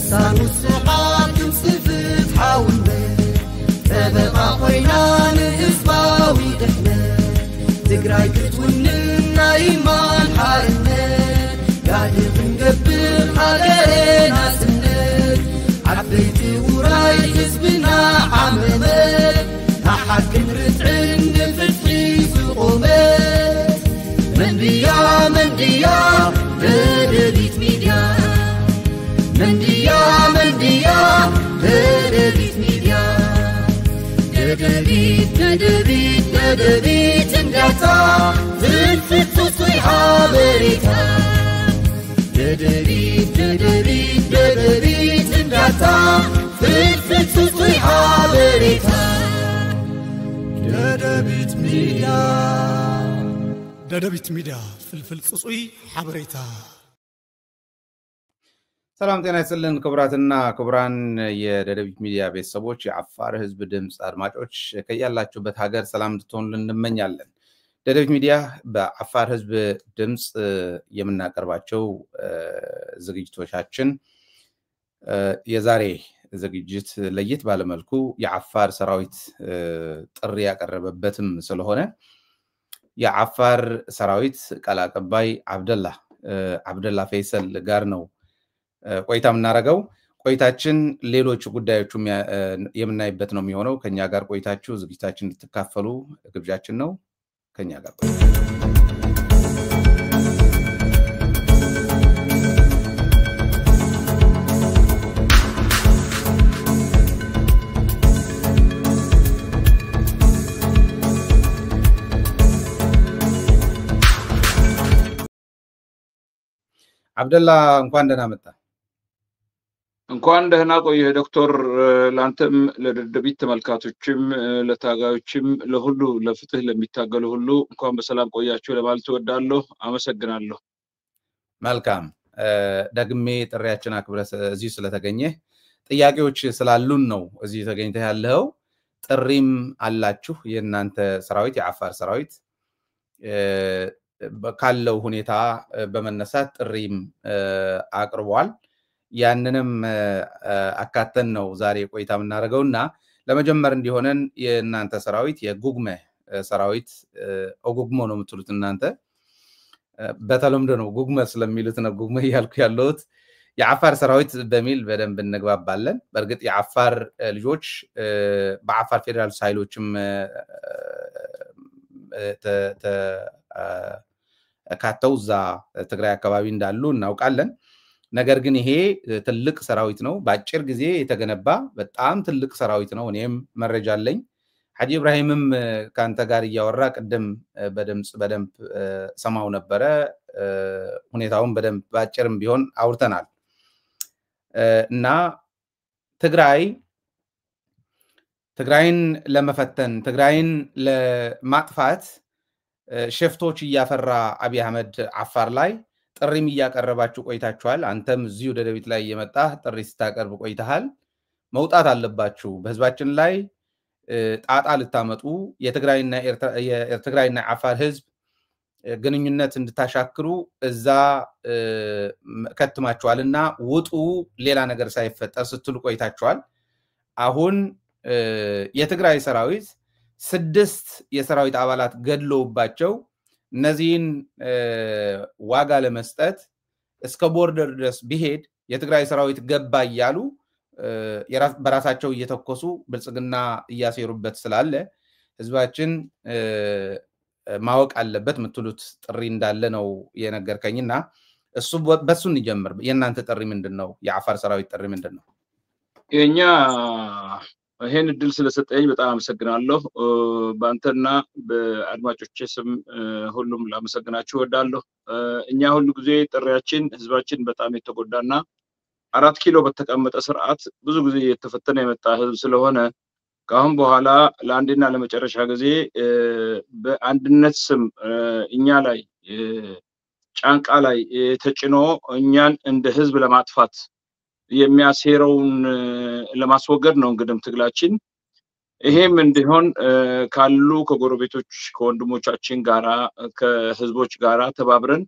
لسان السحاب صفت حاولنا تبقى خوينا نهزباوي دحنا تقراي كتوننا إيمان حالنا قادر نقبل حالنا سنة عبيتي وراي حزبنا عمنا أحد نرتعن فتحي سقومات من ديا درديت ميديا من ديا درديت ميديا درديت اندعتا زلفت تصيحة بريتا درديت اندعتا زلفت تصيحة بريتا درديت ميديا فلفل تصوي حبريتا سلام ጤና ይስጥልን ክቡራትና ክቡራን የደደቢት ሚዲያ ቤተሰቦች የአፋር ህዝብ ድምጽ አድማጮች ከያላችሁበት ሀገር ሰላም እንድትሆኑልን እንመኛለን። ደደቢት ሚዲያ በአፋር ህዝብ ድምጽ የምናቀርባቸው ዝግጅቶቻችን የዛሬ ዝግጅት ለየት ባለ መልኩ የአፋር ሰራዊት ጥሪ ያቀረበበትም ስለሆነ የአፋር ሰራዊት ቃል አቀባይ አብደላ ፈይሰል ጋር ነው ቆይታ ምናረጋው ቆይታችን ሌሎች ጉዳዮችም የምናይበት ነው የሚሆነው ከኛ ጋር ቆይታችሁ ዝግጅታችን እንድትካፈሉ ግብዣችን ነው ከኛ ጋር አብደላ እንኳን ደህና መጣ እንኳን ደህና ቆየ ዶክተር ላንተም ለደደቢት ተመልካቾችም ለታጋዮችም ለሁሉ ለፍትህ ለሚታገሉ ሁሉ እንኳን በሰላም ቆያችሁ ለማለት እወዳለሁ አመሰግናለሁ መልካም ደግሜ ጥሪያችን አክብረህ እዚህ ስለተገኘ ጥያቄዎች ስላሉን ነው እዚህ ተገኝተህ ያለው ጥሪም አላችሁ የናንተ ሰራዊት የአፋር ሰራዊት በካለው ሁኔታ በመነሳት ጥሪም አቅርቧል ያንንም አካተን ነው ዛሬ ቆይታ ምናረጋውና ለመጀመር እንዲሆነን የናንተ ሰራዊት የጉግመ ሰራዊት ኦጉግሞ ነው የምትሉት እናንተ በተለምዶ ነው ጉግመ ስለሚሉት ነው ጉግመ ያልኩ ያለውት የአፋር ሰራዊት በሚል በደንብ እንግባባለን በርግጥ የአፋር ልጆች በአፋር ፌደራል ሳይሎችም ካተውዛ ትግራይ አካባቢ እንዳሉ እናውቃለን ነገር ግን ይሄ ትልቅ ሰራዊት ነው በአጭር ጊዜ የተገነባ በጣም ትልቅ ሰራዊት ነው እኔም መረጃ አለኝ ሐጂ ኢብራሂምም ካንተ ጋር ያወራ ቀደም በደንብ ሰማው ነበር ሁኔታውን በደንብ ባጭርም ቢሆን አውርተናል እና ትግራይን ለመፈተን ትግራይን ለማጥፋት ሸፍቶች ያፈራ አብይ አህመድ አፋር ላይ ጥሪም ያቀረባችሁ ቆይታችኋል አንተም እዚሁ ደደቢት ላይ የመጣ ጥሪ ስታቀርብ ቆይተሃል መውጣት አለባችሁ በህዝባችን ላይ ጣጣ ልታመጡ የትግራይና አፋር ህዝብ ግንኙነት እንድታሻክሩ እዛ ከተማችኋልና ውጡ ሌላ ነገር ሳይፈጠር ስትሉ ቆይታችኋል አሁን የትግራይ ሰራዊት 6 የሰራዊት አባላት ገድለውባቸው እነዚህን ዋጋ ለመስጠት እስከ ቦርደር ድረስ ቢሄድ የትግራይ ሰራዊት ገባ ይያሉ በራሳቸው እየተኮሱ ብልጽግና ያሰሩበት ስላለ ህዝባችን ማወቅ አለበት ምትሉት ጥሪ እንዳለ ነው የነገርከኝና እሱ በሱን ይጀምር የናንተ ጥሪ ምንድነው የአፋር ሰራዊት ጥሪ ምንድነው የኛ ይሄን ድል ስለሰጠኝ በጣም አመሰግናለሁ ባንተና በአድማጮቼ ስም ሁሉም ላመሰግናችሁ ወዳለሁ እኛ ሁሉ ጊዜ ጥሪያችን ህዝባችን በጣም የተጎዳና 4 ኪሎ በተቀመጠ ስርዓት ብዙ ጊዜ የተፈተነ የመጣ ህዝብ ስለሆነ ካሁን በኋላ ለአንድና ለመጨረሻ ጊዜ በአንድነት ስም እኛ ላይ ጫንቃ ላይ ተጭኖ እኛን እንደ ህዝብ ለማጥፋት የሚያሴረውን ለማስወገድ ነው እንግዲህ ትግላችን ይሄም እንዲሆን ካሉ ከጎረቤቶች ከወንድሞቻችን ጋራ ከህዝቦች ጋራ ተባብረን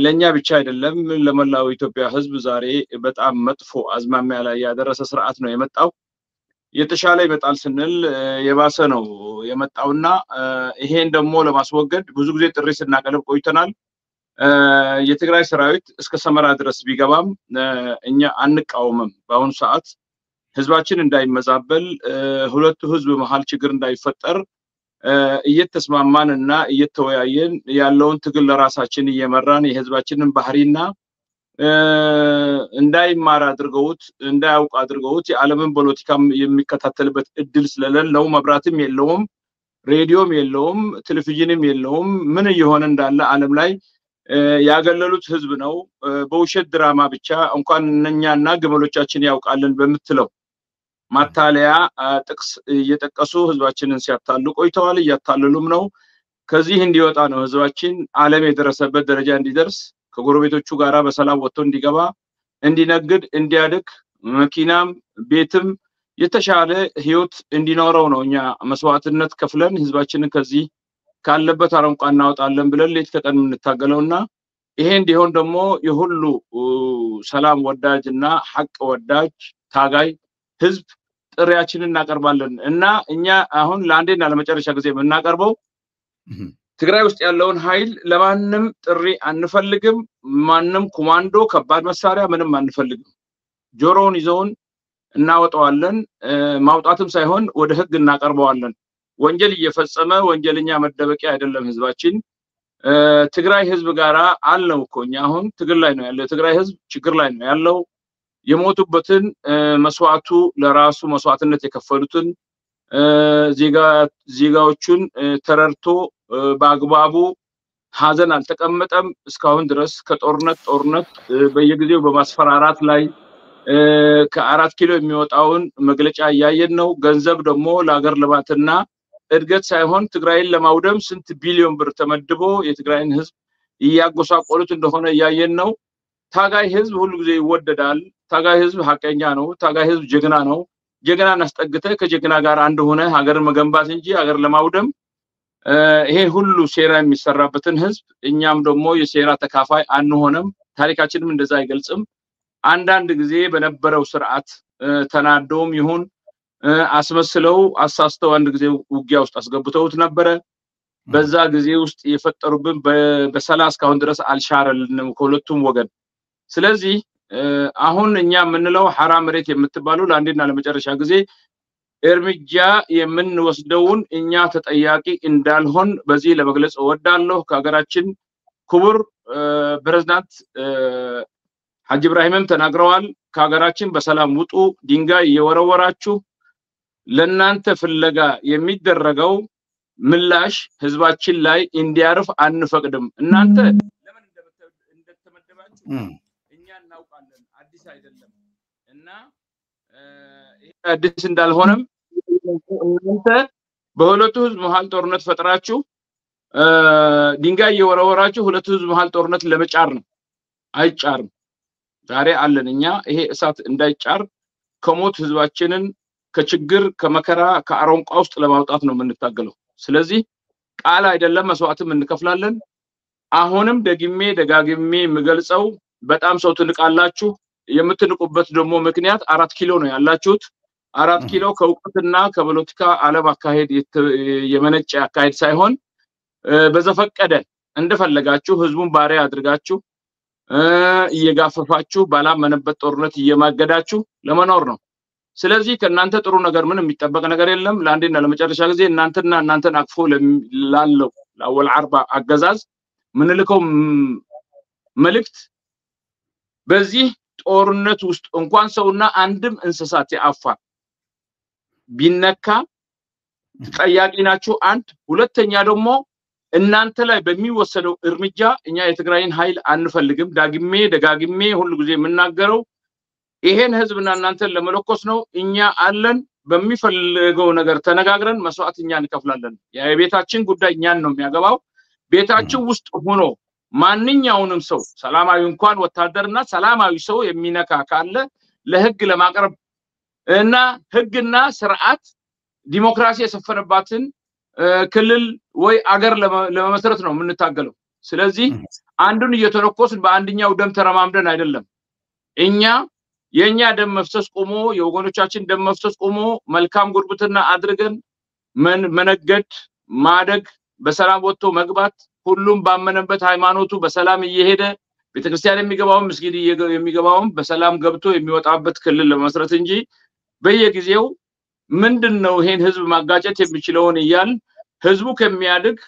ለኛ ብቻ አይደለም ለመላው ኢትዮጵያ ህዝብ ዛሬ በጣም መጥፎ አዝማሚያ ላይ ያደረሰ ስርዓት ነው የመጣው የተሻለ ይመጣል ስንል የባሰ ነው የመጣውና ይሄን ደግሞ ለማስወገድ ብዙ ጊዜ ጥሪ ስናቀርብ ቆይተናል የትግራይ ሰራዊት እስከ ሰመራ ድረስ ቢገባም እኛ አንቃወምም በአሁኑ ሰዓት ህዝባችን እንዳይመዛበል ሁለቱ ህዝብ መሃል ችግር እንዳይፈጠር እየተስማማንና እየተወያየን ያለውን ትግል ለራሳችን እየመራን የህዝባችንን ባህሪና እንዳይማር አድርገውት እንዳያውቅ አድርገውት የዓለምን ፖለቲካም የሚከታተልበት እድል ስለሌለው መብራትም የለውም ሬዲዮም የለውም ቴሌቪዥንም የለውም ምን እየሆነ እንዳለ ዓለም ላይ ያገለሉት ህዝብ ነው በውሸት ድራማ ብቻ እንኳን እኛና ግመሎቻችን ያውቃለን በመትለው ማታለያ ጥቅስ እየተጠቀሱ ህዝባችንን ሲያታሉ ቆይተዋል እያታለሉም ነው ከዚህ እንዲወጣ ነው ህዝባችን ዓለም የደረሰበት ደረጃ እንዲደርስ ከጎረቤቶቹ ጋራ በሰላም ወጥቶ እንዲገባ እንዲነግድ እንዲያድግ መኪናም ቤትም የተሻለ ህይወት እንዲኖረው ነው እኛ መስዋዕትነት ከፍለን ህዝባችንን ከዚህ ካለበት አረንቋ እናወጣለን ብለን ሌት ተቀን እንታገለውና ይሄ እንዲሆን ደግሞ የሁሉ ሰላም ወዳጅና ሐቅ ወዳጅ ታጋይ ህዝብ ጥሪያችንን እናቀርባለን እና እኛ አሁን ለአንዴና ለመጨረሻ ጊዜ የምናቀርበው ትግራይ ውስጥ ያለውን ኃይል ለማንም ጥሪ አንፈልግም ማንም ኮማንዶ ከባድ መሳሪያ ምንም አንፈልግም ጆሮውን ይዘውን እናወጣዋለን ማውጣትም ሳይሆን ወደ ህግ እናቀርበዋለን ወንጀል እየፈጸመ ወንጀለኛ መደበቂያ አይደለም ህዝባችን ትግራይ ህዝብ ጋራ አለው እኮኛ አሁን ትግል ላይ ነው ያለው ትግራይ ህዝብ ችግር ላይ ነው ያለው የሞቱበትን መስዋዕቱ ለራሱ መስዋዕትነት የከፈሉትን ዜጋዎቹን ተረርቶ በአግባቡ ሀዘን አልተቀመጠም እስካሁን ድረስ ከጦርነት በየጊዜው በማስፈራራት ላይ ከ4 ኪሎ የሚወጣውን መግለጫ ያያየን ነው ገንዘብ ደግሞ ለሀገር ልማትና እድገት ሳይሆን ትግራይን ለማውደም ስንት ቢሊዮን ብር ተመድቦ የትግራይን ህዝብ ያጎሳቆሉት እንደሆነ ያያየን ነው ታጋይ ህዝብ ሁሉ ጊዜ ይወደዳል ታጋይ ህዝብ ሐቀኛ ነው ታጋይ ህዝብ ጀግና ነው ጀግናን አስጠግተ ከጀግና ጋር አንድ ሆነ ሀገርን መገንባት እንጂ ሀገር ለማውደም ይሄ ሁሉ ሴራ የሚሰራበትን ህዝብ እኛም ደግሞ የሴራ ተካፋይ አንሆንም ታሪካችንም እንደዛ አይገልጽም አንዳንድ ጊዜ በነበረው ስርዓት ተናዶም ይሁን አስመስለው አሳስተው አንድ ጊዜ ውጊያ ውስጥ አስገብተውት ነበር በዛ ጊዜ ውስጥ የፈጠሩብን በሰላስ ካሁን ድረስ አልሻረልንም ከሁለቱም ወገን ስለዚህ አሁን እኛ ምንለው حرام መሬት የምትባሉ ለአንዴና ለመጨረሻ ጊዜ እርምጃ የምንወስደውን እኛ ተጠያቂ እንዳልሆን በዚህ ለመግለጽ ወዳለሁ ከሀገራችን ክቡር ፕሬዝዳንት ሐጂ ኢብራሂምም ተናግረዋል ከሀገራችን በሰላም ውጡ ድንጋይ የወረወራችሁ ለናንተ ፍለጋ የሚደረገው ምላሽ ህዝባችን ላይ እንዲያርፍ አንፈቅድም እናንተ ለምን እንደተመደባችሁ እኛ እናውቃለን አዲስ አይደለም እና አዲስ እንዳልሆነም እናንተ በሁለቱ ህዝብ መሃል ጦርነት ፈጥራችሁ ድንጋይ የወረወራችሁ ሁለቱ ህዝብ መሃል ጦርነት ለመጫር ነው አይጫርም ዛሬ አለን እኛ ይሄ እሳት እንዳይጫር ከሞት ህዝባችንን ከችግር ከመከራ ከአሮንቋ ውስጥ ለማውጣት ነው የምንታገለው ስለዚህ ቃል አይደለም መስዋዕትም እንከፍላለን አሁንም ደጋግሜ ምገልጸው በጣም ሰው ትንቃላችሁ የምትንቁበት ደግሞ ምክንያት 4 ኪሎ ነው ያላችሁት 4 ኪሎ ከውቀትና ከፖለቲካ ዓለም አካሄድ የመነጨ አካሄድ ሳይሆን በዘፈቀደ እንደፈለጋችሁ ህዝቡን ባሪያ አድርጋችሁ እየጋፈፋችሁ ባላመነበት ጦርነት እየማገዳችሁ ለመኖር ነው ስለዚህ ከናንተ ጥሩ ነገር ምን የሚጠበቅ ነገር የለም ለአንዴና ለመጨረሻ ጊዜ እናንተን አቅፎ ላለው ለአወል አርባ አገዛዝ ምንልከው መልእክት በዚህ ጦርነት ውስጥ እንኳን ሰውና አንድም እንስሳት ያአፋር ቢነካ ተጠያቂ ናችሁ አንድ ሁለተኛ ደግሞ እናንተ ላይ በሚወሰደው እርምጃ እኛ የትግራይን ኃይል አንፈልግም ደጋግሜ ሁሉ ጊዜ የምናገረው ይሄን ህዝብና እናንተን ለመለኮስ ነው እኛ አለን በሚፈልገው ነገር ተነጋግረን መስዋዕትኛ እንከፍላለን የቤታችን ጉዳይ እኛን ነው የሚያገባው ቤታችን ውስጥ ሆኖ ማንኛውንም ሰው ሰላማዊ እንኳን ወታደርና ሰላማዊ ሰው የሚነካ ካለ ለህግ ለማቅረብ እና ህግና ስርዓት ዲሞክራሲ የሰፈነባትን ክልል ወይ አገር ለመመስረት ነው የምንታገለው ስለዚህ አንዱን እየተረኮስን በአንደኛው ደም ተረማምደን አይደለም እኛ የኛ ደም መፍሰስ ቆሞ የወገኖቻችን ደም መፍሰስ ቆሞ መልካም ጉርብትና አድርገን መነገድ ማደግ በሰላም ወጥቶ መግባት ሁሉም ባመነበት ሃይማኖቱ በሰላም እየሄደ ቤተክርስቲያን የሚገባው መስጊድ የሚገባው በሰላም ገብቶ የሚወጣበት ክልል ለመስረት እንጂ በየጊዜው ምንድነው ይሄን ህዝብ ማጋጨት የሚችለውን ይያል ህዝቡ ከሚያድግ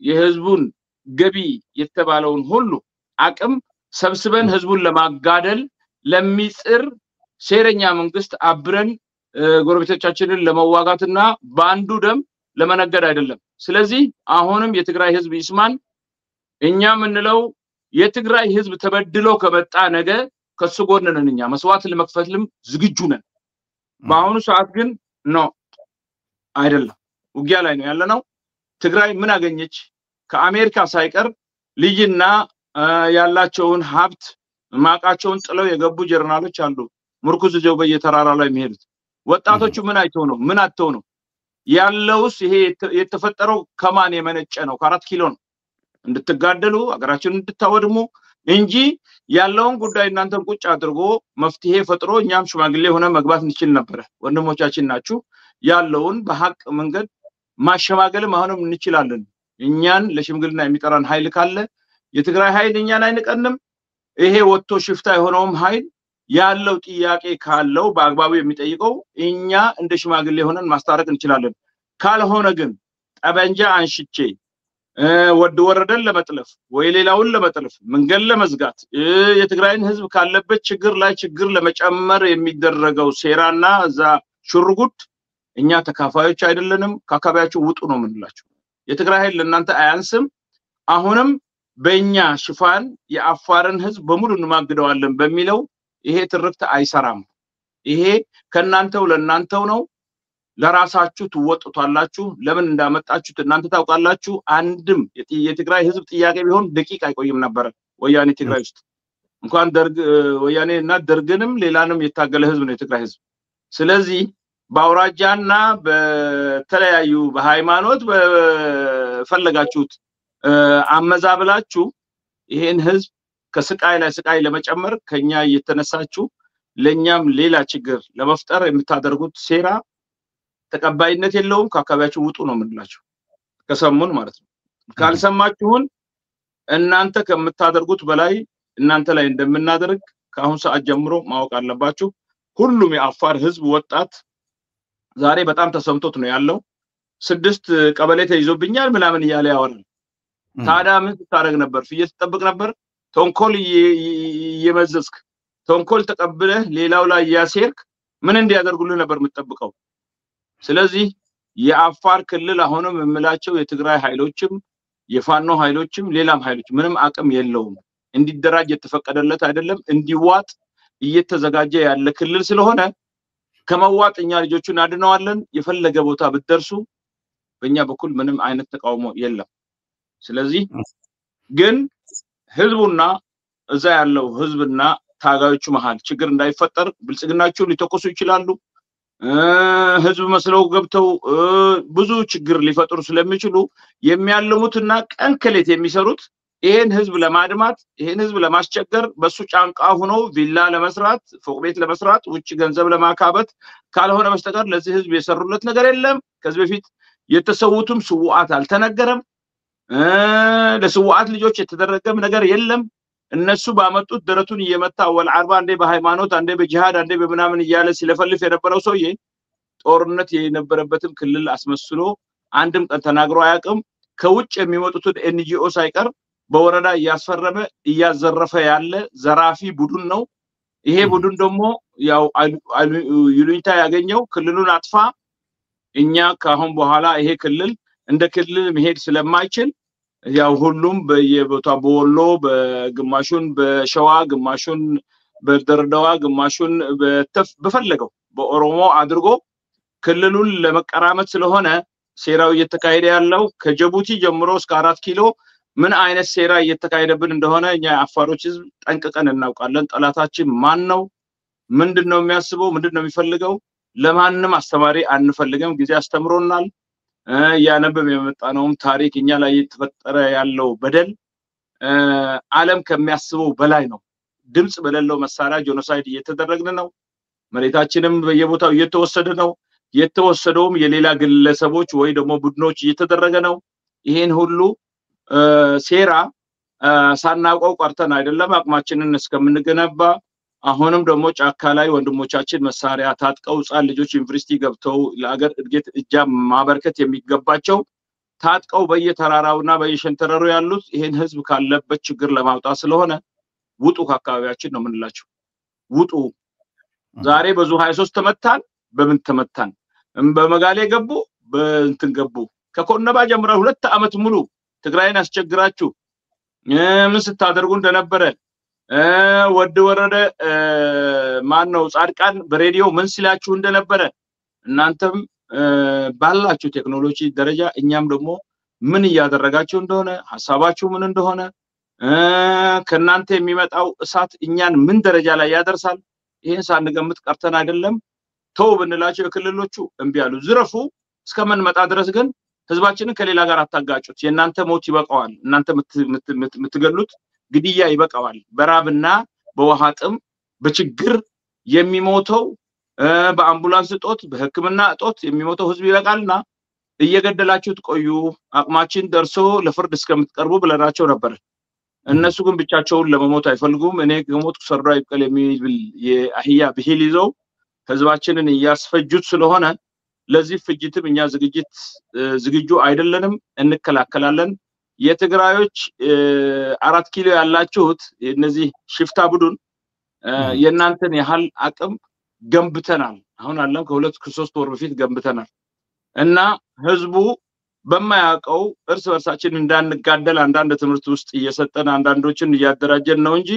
የህዝቡን ገቢ የተባለውን ሁሉ አቅም ሰብስበን ህዝቡን ለማጋደል ለሚጽር ሴረኛ መንግስት አብረን ጎረቤቶቻችንን ለመዋጋትና ባንዱ ደም ለመነገድ አይደለም ስለዚህ አሁንም የትግራይ ህዝብ ይስማን እኛ ምንለው የትግራይ ህዝብ ተበድሎ ከመጣ ነገ ከሱ ጎን ነን እኛ መስዋዕት ለመክፈልም ዝግጁ ነን በአሁኑ ሰዓት ግን ነው አይደለም ውጊያ ላይ ነው ያለነው ትግራይ ምን አገኘች ከአሜሪካ ሳይቀር ልጅና ያላቸውን ሀብት ማቃቸውን ጥለው የገቡ ጀርናሎች አሉ ምርኩዝ ዘው በየተራራ ላይ የሚሄዱት ወጣቶቹ ምን አይተው ነው ምን አጥተው ነው ያለውስ ይሄ የተፈጠረው ከማን የመነጨ ነው ከ4 ኪሎ ነው እንድትጋደሉ አገራችንን እንድታወድሙ እንጂ ያለውን ጉዳይ እናንተን ቁጭ አድርጎ መፍትሄ ፈጥሮ እኛም ሽማግሌ ሆነ መግባት እንችል ነበር ወንድሞቻችን ናችሁ ያለውን በሐቅ መንገድ ማሸማገል ማሆንም እንችላለን እኛን ለሽምግልና የሚጠራን ኃይል ካለ የትግራይ ኃይል እኛን አይንቀንም ይሄ ወጥቶ ሽፍታ የሆነውም ኃይል ያለው ጥያቄ ካለው በአግባቡ የሚጠይቀው እኛ እንደ ሽማግሌ ሆነን ማስታረቅ እንችላለን ካልሆነ ግን ጠበንጃ አንሽቼ ወረደን ለመጥለፍ ወይ ሌላውን ለመጥለፍ መንገድ ለመዝጋት የትግራይን ህዝብ ካለበት ችግር ላይ ችግር ለመጨመር የሚደረገው ሴራና እዛ ሽርጉድ እኛ ተካፋዮች አይደለንም ካካባያችሁ ውጡ ነው ምንላችሁ የትግራይ ኃይል ለእናንተ አያንስም አሁንም በእኛ ሽፋን የአፋርን ህዝብ በሙሉ እንማግደዋለን በሚለው ይሄ ትርክት አይሰራም ይሄ ከናንተው ለናንተው ነው ለራሳችሁ ትወጡታላችሁ ለምን እንዳመጣችሁት እናንተ ታውቃላችሁ አንድም የትግራይ ህዝብ ጥያቄ ቢሆን ደቂቃ አይቆይም ነበር ወያኔ ትግራይ ውስጥ እንኳን ደርግ ወያኔና ደርግንም ሌላንም የታገለ ህዝብ ነው የትግራይ ህዝብ ስለዚህ ባውራጃና በተለያዩ በሃይማኖት በፈለጋችሁት አመዛብላችሁ ይሄን ህዝብ ከስቃይ ላይ ስቃይ ለመጨመር ከኛ እየተነሳችሁ ለኛም ሌላ ችግር ለመፍጠር የምታደርጉት ሴራ ተቀባይነት የለውም ካካባያችሁ ውጡ ነው ምንላችሁ ከሰሙን ማለት ነው ካልሰማችሁን እናንተ ከምታደርጉት በላይ እናንተ ላይ እንደምናደርግ ካሁን ሰዓት ጀምሮ ማወቅ አለባችሁ ሁሉም የአፋር ህዝብ ወጣት ዛሬ በጣም ተሰምቶት ነው ያለው 6 ቀበሌ ተይዞብኛል ምናምን ይያለ ያወራል ታዲያ ምን ታረግ ነበር ፍየል ተጠብቅ ነበር ተንኮል የመዘዝክ ተንኮል ተቀብለህ ሌላው ላይ ያሴርክ ምን እንዲያደርጉልህ ነበር የምትጠብቀው ስለዚህ የአፋር ክልል አሁንም የምላቸው የትግራይ ኃይሎችም የፋኖ ኃይሎችም ሌላም ኃይሎች ምንም አቅም የለውም እንዲደራጅ የተፈቀደለት አይደለም እንዲዋጥ እየተዘጋጀ ያለ ክልል ስለሆነ ከመዋጥኛ ልጆቹን አድነዋለን የፈለገ ቦታ ብትደርሱ በእኛ በኩል ምንም አይነት ተቃውሞ የለም ስለዚህ ግን ህዝቡና እዛ ያለው ህዝብና ታጋዮቹ መሃል ችግር እንዳይፈጠር ብልጽግናቸው ሊተኮሱ ይችላሉ ህዝብ መስለው ገብተው ብዙ ችግር ሊፈጥሩ ስለሚችሉ የሚያልሙትና ቀንከሌት የሚሰሩት ይሄን ህዝብ ለማድማት ይሄን ህዝብ ለማስቸገር በሱ ጫንቃ ሆኖ ቪላ ለመስራት ፎቅ ቤት ለመስራት ውጭ ገንዘብ ለማካበት ካልሆነ በስተቀር ለዚህ ህዝብ የሰሩለት ነገር የለም ከዚህ በፊት የተሰውቱም ስዋዓት አልተነገረም ለስዋዓት ልጆች የተደረገም ነገር የለም እነሱ ባመጡት ደረቱን እየመታ ወልዓርባ አንዴ በሃይማኖት አንዴ በጂሃድ አንዴ በመናምን ይያለ ሲለፈልፍ የነበረው ሰውዬ ጦርነት የነበረበትም ክልል አስመስሎ አንድም ቀን ተናግሮ አያውቅም ከውጭ የሚመጡት ኤንጂኦ ሳይቀር በወረዳ ያስፈረመ ያዘረፈ ያለ ዘራፊ ቡድን ነው ይሄ ቡድን ደግሞ ያው ይሉኝታ ያገኘው ክልሉን አጥፋ እኛ ካሁን በኋላ ይሄ ክልል እንደ ክልል መሄድ ስለማይችል ያው ሁሉም በየቦታው በወሎ በግማሹን በሸዋ ግማሹን በደርዳዋ ግማሹን በፈለገው በኦሮሞ አድርጎ ክልሉን ለመቀራመት ስለሆነ ሴራው እየተካሄደ ያለው ከጅቡቲ ጀምሮ እስከ 4 ኪሎ ምን አይነት ሴራ እየተካሄደብን እንደሆነ እኛ አፋሮች ህዝብ ጠንቅቀን እናውቃለን ጠላታችን ማን ነው ምንድነው የሚያስበው ምንድነው የሚፈልገው ለማንንም አስተማሪ አንፈልግም ጊዜ አስተምሮናል ያነበብ የመጣነውም ታሪክ እኛ ላይ የተፈጠረ ያለው በደል ዓለም ከሚያስበው በላይ ነው ድምጽ በሌለው መሳሪያ ጄኖሳይድ እየተደረገ ነው መሬታችንም በየቦታው እየተወሰደ ነው የተወሰደውም የሌላ ግለሰቦች ወይ ደግሞ ቡድኖች እየተደረገ ነው ይሄን ሁሉ ሴራ ሳናውቀው ቀርተን አይደለም አቅማችንን እስከምንገነባ አሁንም ደግሞ ጫካ ላይ ወንድሞቻችን መሳሪያ ታጥቀው ጻል ልጆች ዩኒቨርሲቲ ገብተው ለአገር እድገት እጃ ማበርከት የሚገባቸው ታጥቀው በየተራራውና በየሸንተረሩ ያሉት ይሄን ህዝብ ካለበት ችግር ለማውጣት ስለሆነ ውጡ ከአካባቢያችን ነው ምንላችሁ ውጡ ዛሬ በዙ 23 ተመታን በምን ተመታን በመጋሌ ገቡ በእንትን ገቡ ከኮነባ ጀምራ 2 አመት ሙሉ ትግራይን አስቸግራችሁ ምን ስታደርጉ እንደነበረ ወድ ወረደ ማን ነው ጻድቃን በሬዲዮ ምን ሲላችሁ እንደነበረ እናንተም ባላችሁ ቴክኖሎጂ ደረጃ እኛም ደግሞ ምን ያደረጋችሁ እንደሆነ ሐሳባችሁ ምን እንደሆነ ከናንተ የሚመጣው እሳት እኛን ምን ደረጃ ላይ ያደርሳል ይሄን ሳንገምት ቀርተን አይደለም ተው ብንላችሁ የክልሎቹ እንቢ ያሉ ዝረፉ እስከምንመጣ ድረስ ግን ህዝባችንን ከሌላ ጋር አታጋጩት የናንተ ሞት ይበቃዋል እናንተ ምትገሉት ግድያ ይበቃዋል በራብና በውሃ ጥም በችግር የሚሞተው በአምቡላንስ ጦት በህክምና ጦት የሚሞተው ህዝብ ይበቃልና እየገደላችሁት ቆዩ አቅማችን ደርሶ ለፍርድ እስከምትቀርቡ ብለናቸው ነበር እነሱ ግን ብቻቸውን ለመሞት አይፈልጉም እኔ ከሞት ሰርዶ አይቀል የሚል የአህያ ብሂል ይዘው ህዝባችንን ያስፈጁት ስለሆነ ለዚህ ፍጅትም እኛ ዝግጁ አይደለንም እንከላከላለን የትግራዮች 4 ኪሎ ያላችሁት እነዚህ ሽፍታ ቡድን የናንተን ያህል አቅም ገንብተናል አሁን አለም ከ2-3 ወር በፊት ገንብተናል እና ህዝቡ በማያውቀው እርስ በርሳችን እንዳንጋደል አንዳንድ ትምህርት ውስጥ እየሰጠን አንዳንዶችን እያደራጀን ነው እንጂ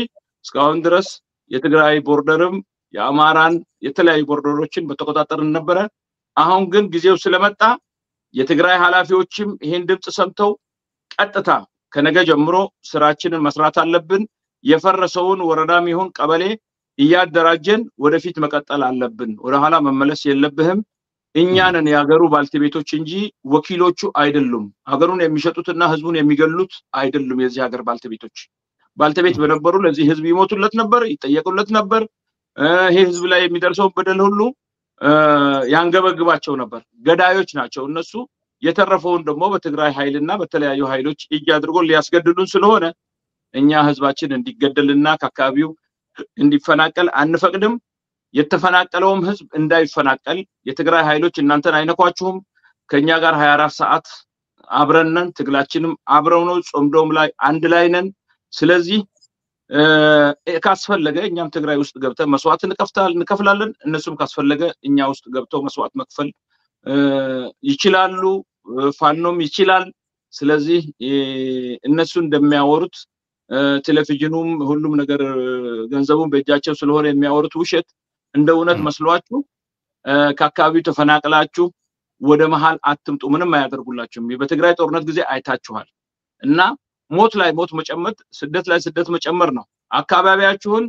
እስካሁን ድረስ የትግራይ ቦርደርም የአማራን የተለያዩ ቦርደሮችን በተቆጣጠርን ነበር አሁን ግን ጊዜው ስለመጣ የትግራይ ኃላፊዎችም ይሄን ድምጽ ሰምተው ቀጥታ ከነገ ጀምሮ ስራችንን መስራት አለብን የፈረሰውን ወረዳም ይሁን ቀበሌ እያደራጀን ወደፊት መቀጠል አለብን ወደ ኋላ መመለስ የለብህም እኛንን ያገሩ ባልተቤቶች እንጂ ወኪሎቹ አይደሉም ሀገሩን የሚሸጡትና ህዝቡን የሚገሉት አይደሉም የዚህ ሀገር ባልተቤት በነበሩ ለዚህ ህዝብ ይሞቱለት ነበር ይጠየቁለት ነበር ይሄ ህዝብ ላይ የሚደርሰው በደል ሁሉ ያንገበግባቸው ነበር ገዳዮች ናቸው እነሱ የተረፈውን ደግሞ በትግራይ ኃይልና በተለያዩ ኃይሎች እያድርጎ ሊያስገድሉን ስለሆነ እኛ ህዝባችን እንዲገደልና ከአካባቢው እንዲፈናቀል አንፈቅድም የተፈናቀለውም ህዝብ እንዳይፈናቀል የትግራይ ኃይሎች እናንተን አይነኳችሁም ከኛ ጋር 24 ሰዓት አብረነን ትግላችንም አብረው ነው ጾምዶም ላይ አንድ ላይ ነን ስለዚህ ካስፈለገ እኛም ትግራይ ውስጥ ገብተን መስዋዕት እንከፍላለን እነሱም ካስፈለገ እኛ ውስጥ ገብተው መስዋዕት መክፈል ይችላሉ ፋኖም ይችላል ስለዚህ እነሱ እንደሚያወሩት ቴሌቪዥኑም ሁሉም ነገር ገንዘቡን በእጃቸው ስለሆነ የሚያወሩት ውሸት እንደ እውነት መስሏችሁ ከአካባቢው ተፈናቅላችሁ ወደ መሃል አትምጡ ምንም አያደርጉላችሁም በትግራይ ጦርነት ጊዜ አይታችኋል እና ሞት ላይ ሞት መጨመር ስደት ላይ ስደት መጨመር ነው አካባቢያችሁን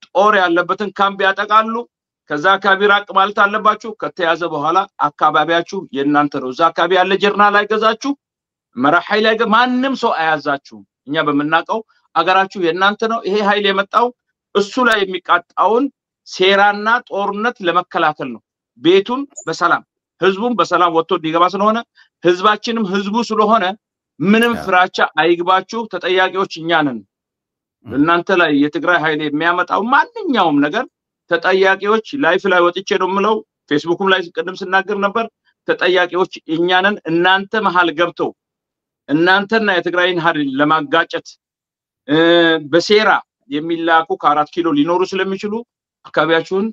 ጦር ያለበትን ካምፕ ያጠቃሉ ከዛ አካባቢ ራቅ ማለት አለባችሁ ከተያዘ በኋላ አካባቢያችሁ የናንተ ነው እዛ አካባቢ ያለ ጀርናል አይገዛችሁ መራሐይ ላይ ማንንም ሰው አያዛችሁ እኛ በመናቀው አገራችሁ የናንተ ነው ይሄ ኃይል የመጣው እሱ ላይ የሚቃጣውን ሴራና ጦርነት ለመከላከል ነው ቤቱን በሰላም ህዝቡን በሰላም ወጥቶ እንዲገባ ስለሆነ ህዝባችንም ህዝቡ ስለሆነ ምንም ፍራቻ አይግባችሁ ተጠያቂዎች እኛ ነን እናንተ ላይ የትግራይ ኃይል የሚያመጣው ማንኛውም ነገር ተጠያቂዎች ላይፍ ላይ ወጥቼ ነው ምለው ፌስቡክም ላይ ቀደም ስናገር ነበር ተጠያቂዎች እኛ ነን እናንተ መሃል ገብተው እናንተና የትግራይን ኃይል ለማጋጨት በሴራ የሚላኩ ከ4 ኪሎ ሊኖሩ ስለሚችሉ አካባቢያችሁን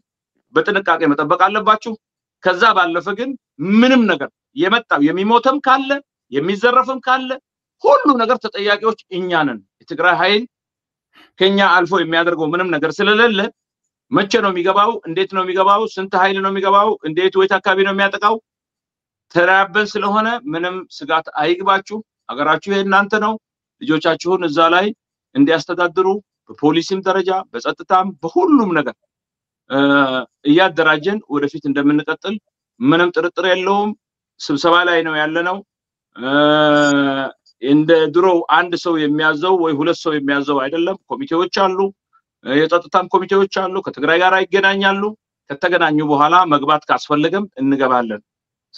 በጥንቃቄ መጠበቅ አለባችሁ ከዛ ባለፈ ግን ምንም ነገር የመጣው የሚሞተም ካለ የሚዘረፍም ካለ ሁሉ ነገር ተጠያቂዎች እኛ ነን የትግራይ ኃይል ከኛ አልፎ የሚያደርገው ምንም ነገር ስለሌለ መቼ ነው የሚገባው እንዴት ነው የሚገባው ስንት ኃይል ነው የሚገባው እንዴት ወይት አካባቢ ነው የሚያጠቃው ተራበን ስለሆነ ምንም ስጋት አይግባችሁ አገራችሁ የናንተ ነው ልጆቻችሁን እዛ ላይ እንዲያስተዳድሩ በፖሊስም ደረጃ በጸጥታም በሁሉም ነገር እያደራጀን ወደፊት እንደምንቀጥል ምንም ጥርጥር የለውም ስብሰባ ላይ ነው ያለነው እንደ ድሮ አንድ ሰው የሚያዘው ወይ ሁለት ሰው የሚያዘው አይደለም ኮሚቴዎች አሉ የጸጥታም ኮሚቴዎች አሉ ከትግራይ ጋር ይገናኛሉ ከተገናኙ በኋላ መግባት ካስፈልገም እንገባለን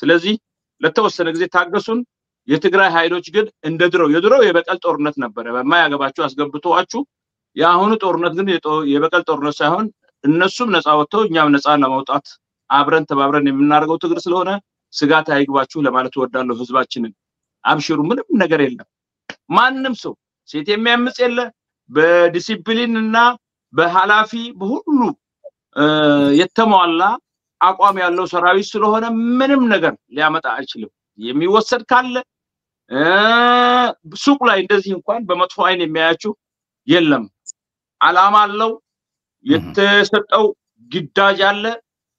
ስለዚህ ለተወሰነ ጊዜ ታገሱን የትግራይ ኃይሎች ግን እንደ ድሮ የበቀል ጦርነት ነበር በማያገባቸው አስገብቷችሁ ያሁኑ ጦርነት ግን የበቀል ጦርነት ሳይሆን እነሱም ነፃ ወጥተው እኛም ነፃ ለማውጣት አብረን ተባብረን የምናደርገው ትግል ስለሆነ ስጋት አይግባችሁ ለማለት ወዳለው ህዝባችንን አብሽሩ ምንም ነገር የለም ማንንም ሰው ሴት የሚያምጽ የለ በዲሲፕሊን እና በሐላፊ በሁሉ የተሟላ አቋም ያለው ሰራዊት ስለሆነ ምንም ነገር ሊያመጣ አይችልም የሚወሰድ ካለ ሱቅ ላይ እንደዚህ እንኳን በመጥፎ አይን የሚያያችሁ የለም አላማ አለው የተሰጠው ግዳጅ አለ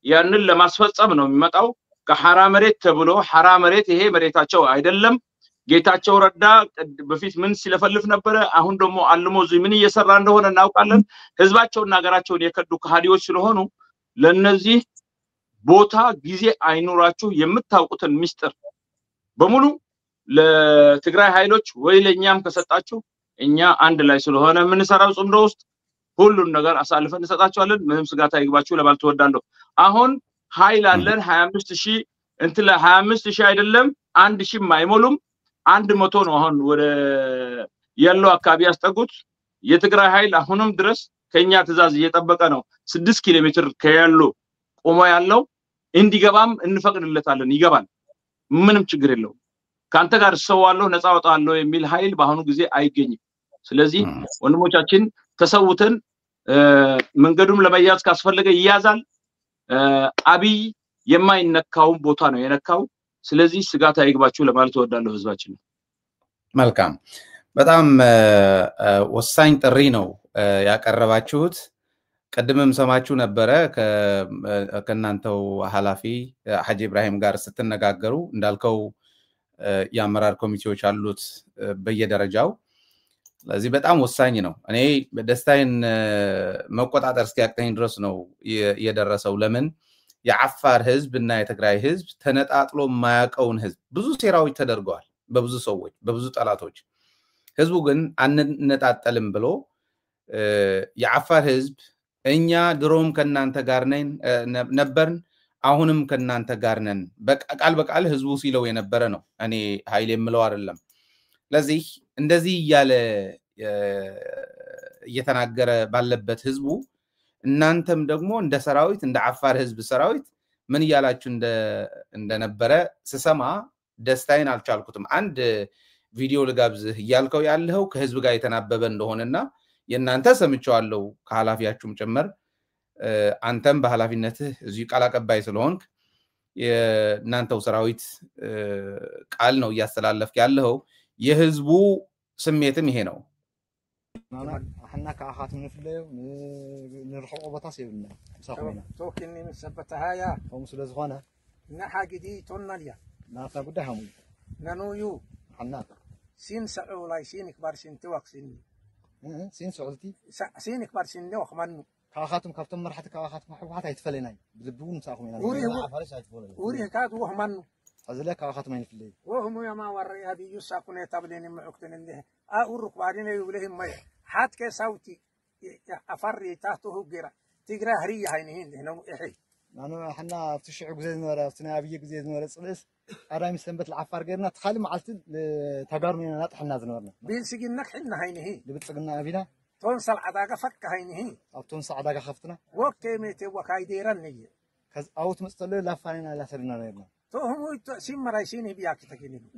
ያንን ለማስፈጸም ነው የሚመጣው ከሐራ መሬት ተብሎ ሐራ መሬት ይሄ መሬታቸው አይደለም ጌታቸው ረዳ በፊት ምን ሲለፈልፍ ነበር አሁን ደግሞ አልሞዚ ምን እየሰራ እንደሆነ እናውቃለን ህዝባቸውና ሀገራቸውን የከዱ ከሃዲዎች ስለሆኑ ለነዚህ ቦታ ጊዜ አይኖራችሁ የምታውቁትን ሚስጥር በሙሉ ለትግራይ ኃይሎች ወይ ለኛም ከሰጣችሁ እኛ አንድ ላይ ስለሆነ ምን ሰራው ጽምዶ ውስጥ ሁሉን ነገር አሳልፈን እንሰጣቸዋለን ምንም ስጋት አይግባችሁ ለማለት ወዳለሁ አሁን ኃይል አለን 25000 እንት ለ25000 አይደለም 1000 ማይሞሉም 100 ነው አሁን ወደ ያለው አካባቢ ያስጠጉት የትግራይ ኃይል አሁንም ድረስ ከኛ ትዛዝ እየተጠበቀ ነው 6 ኪሎ ሜትር ከያሉ ቆሞ ያለው እንዲገባም እንፈቅድለታለን ይገባል ምንም ችግር የለው ካንተ ጋር ሰዋለሁ ነፃ ወጣለሁ የሚል ኃይል በአሁኑ ጊዜ አይገኝም ስለዚህ ወንድሞቻችን ተሰውተን መንገዱም ለማያዝ ካስፈልገ ይያዛል አብይ የማይነካው ቦታ ነው የነካው ስለዚህ ስጋት አይግባችሁ ለማለት ወዳለው ህዝባችን መልካም በጣም ወሳኝ ጥሪ ነው ያቀረባችሁት ቀድመም ሰማችሁ ነበረ ከናንተው ሐላፊ ሐጂ ኢብራሂም ጋር ስትነጋገሩ እንዳልከው ያመራር ኮሚቴዎች አሉት በየደረጃው ለዚህ በጣም ወሳኝ ነው እኔ በደስታይን መቆጣጠር እስኪያቀኝ ድረስ ነው የደረሰው ለምን የአፋር ህዝብ እና የትግራይ ህዝብ ተነጣጥሎ ማያቀውን ህዝብ ብዙ ሴራዎች ተደርገዋል በብዙ ሰዎች በብዙ ጠላቶች ህዝቡ ግን አንነጣጠልም ብሎ የአፋር ህዝብ እኛ ድሮም ከናንተ ጋር ነበርን አሁንም ከናንተ ጋር ነን በቃል ህዝቡ ሲለው የነበረ ነው እኔ ኃይል የምለው አይደለም ለዚህ እንደዚህ ያለ እየተናገረ ባለበት ህዝቡ እናንተም ደግሞ እንደ ሰራዊት እንደ አፋር ህዝብ ሰራዊት ምን ያላችሁ እንደነበረ ስሰማ ደስታዬን አልቻልኩትም አንድ ቪዲዮ ልጋብዝህ ያልከው ያለው ከህዝብ ጋር የተናበበ እንደሆነና የናንተ ሰምቻለሁ ከሐላፊያችሁም ጭምር አንተም በሐላፊነትህ እዚህ ቃል አቀባይ ስለሆንክ የናንተው ሰራዊት ቃል ነው ያስተላለፍክ ያለው የህዝቡ ስሜትም ይሄ ነው احنا كاخات من فليو نرحق بطاس يبنا مساخونا توكلني من سبتها يا هم سلازخونه نحا جدي توناليا لا تقدهم نانويو حنا سين سعو لاي سين كبار سين توك سين سين سعودتي سين كبار سين توك منو كاخاتم كفتم مرحت كاخاتم حوحات يتفليناي بذبون مساخونا وريه كاد وه منو هذا كاخات من فليو وهم يا ما وري ابي يساكون تبلين معكتن اللي اورك بعدين يقولهم ما حد كصوتي افري تحته غيره تقرا هريه هينهين هنا احي انا احنا فتشع غزي نورا فتنا ابي غزي نورا صلس ادم سنبت العفار غيرنا تخالي معلت تغارمينا نطحنا زنورنا بيلسجنك حنا هينهي لبصقنا ابينا تونسل عداقه فك هينهي او تونس عداقه خفتنا وكيميتي وكايديرني كز اوت مصطل لا فانينا لا سرنا نيرنا توهم سيم رايسين بياك تكينين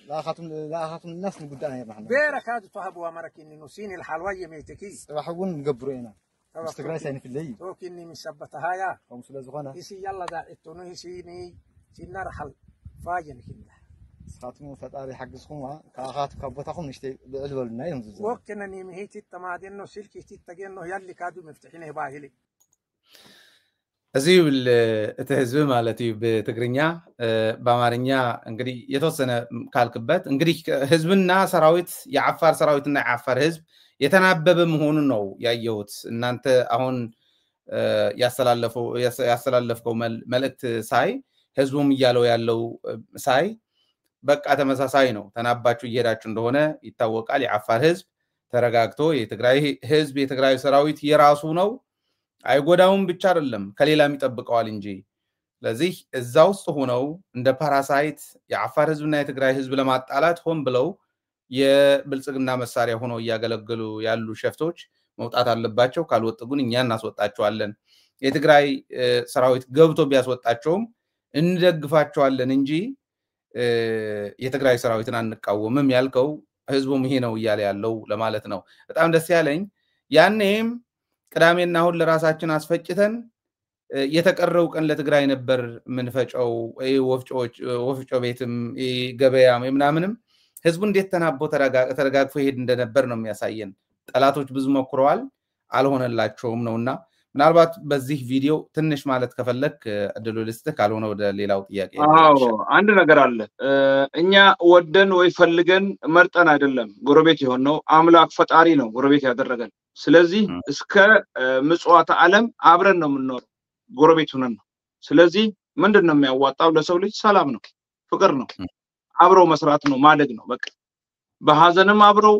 لا خاتم الناس نقدنا يا محمد بيركاد تهبوا مركين نسين الحلويه ميتكي راحون نقبروينا مستقراي سين في الليل توكني من سبتها يا هم سلازخونه يسي يلا داعتونو يسيني سينار حل فاجن كده خاتم فطاري حقكم كاخات كبتكم نشتي بالولنا ينزل وكنا نيمهيتي التمادين سلكي تتجنو يلي كادو مفتحينه باهلي እዚህ ለተህዝብ ማለት በትግርኛ በአማርኛ እንግዲህ የተወሰነ ካልክበት እንግዲህ ህዝብና ሰራዊት የአፋር ሰራዊትና የአፋር ህዝብ የተናበበ መሆኑን ነው ያየሁት እናንተ አሁን ያስተላለፈው መልእክት ሳይ ህዝቡም ይያለው ያለው ሳይ በቃ ተመሳሳይ ነው ተናባችሁ እየሄዳችሁ እንደሆነ ይታወቃል የአፋር ህዝብ ተረጋግቶ የትግራይ ህዝብ የትግራይ ሰራዊት የራሱ ነው አይጎዳውም ብቻ አይደለም ከሌላም ይጠብቀዋል እንጂ ለዚህ እዛው ውስጥ ሆነው እንደ ፓራሳይት የአፋር ህዝብና የትግራይ ህዝብ ለማጣላት ሆን ብለው የብልጽግና መሳሪያ ሆነው ያገለግሉ ያሉ ሸፍቶች መውጣት አለባቸው ካልወጡ ግን እኛ እናስወጣቸዋለን የትግራይ ሰራዊት ገብቶ ቢያስወጣቸውም እንደግፋቸዋለን እንጂ የትግራይ ሰራዊትን አንቃወምም ያልከው ህዝቡም ይሄ ነው ይያለ ያለው ለማለት ነው በጣም ደስ ያለኝ ያኔም ቅዳሜና ሁሉ ለራሳችን አስፈጭተን የተቀረው ቀን ለትግራይ ነበር ምን ፈጨው ወፍጮ ቤትም ገበያም ምናምንም ህዝቡ እንዴት ተናቦ ተረጋግፎ ይሄድ እንደነበር ነው የሚያሳየን ጠላቶች ብዙ መክረዋል አልሆነላቸውም ነውና ምናልባት በዚህ ቪዲዮ ትንሽ ማለት ከፈለክ እድሉ ልስጥህ ካልሆነ ወደ ሌላው ጥያቄ አንድ ነገር አለ እኛ ወደን ወይ ፈልገን መርጠን አይደለም ጎረቤት የሆነው አምላክ ፈጣሪ ነው ጎረቤት ያደረገን ስለዚህ እስከ ምጽዋተ ዓለም አብረን ነው የምንኖር ጎረቤት ሆነን ነው ስለዚህ ምንድነው የሚያዋጣው ለሰው ልጅ ሰላም ነው ፍቅር ነው አብረው መስራት ነው ማደግ ነው በቃ በሐዘንም አብረው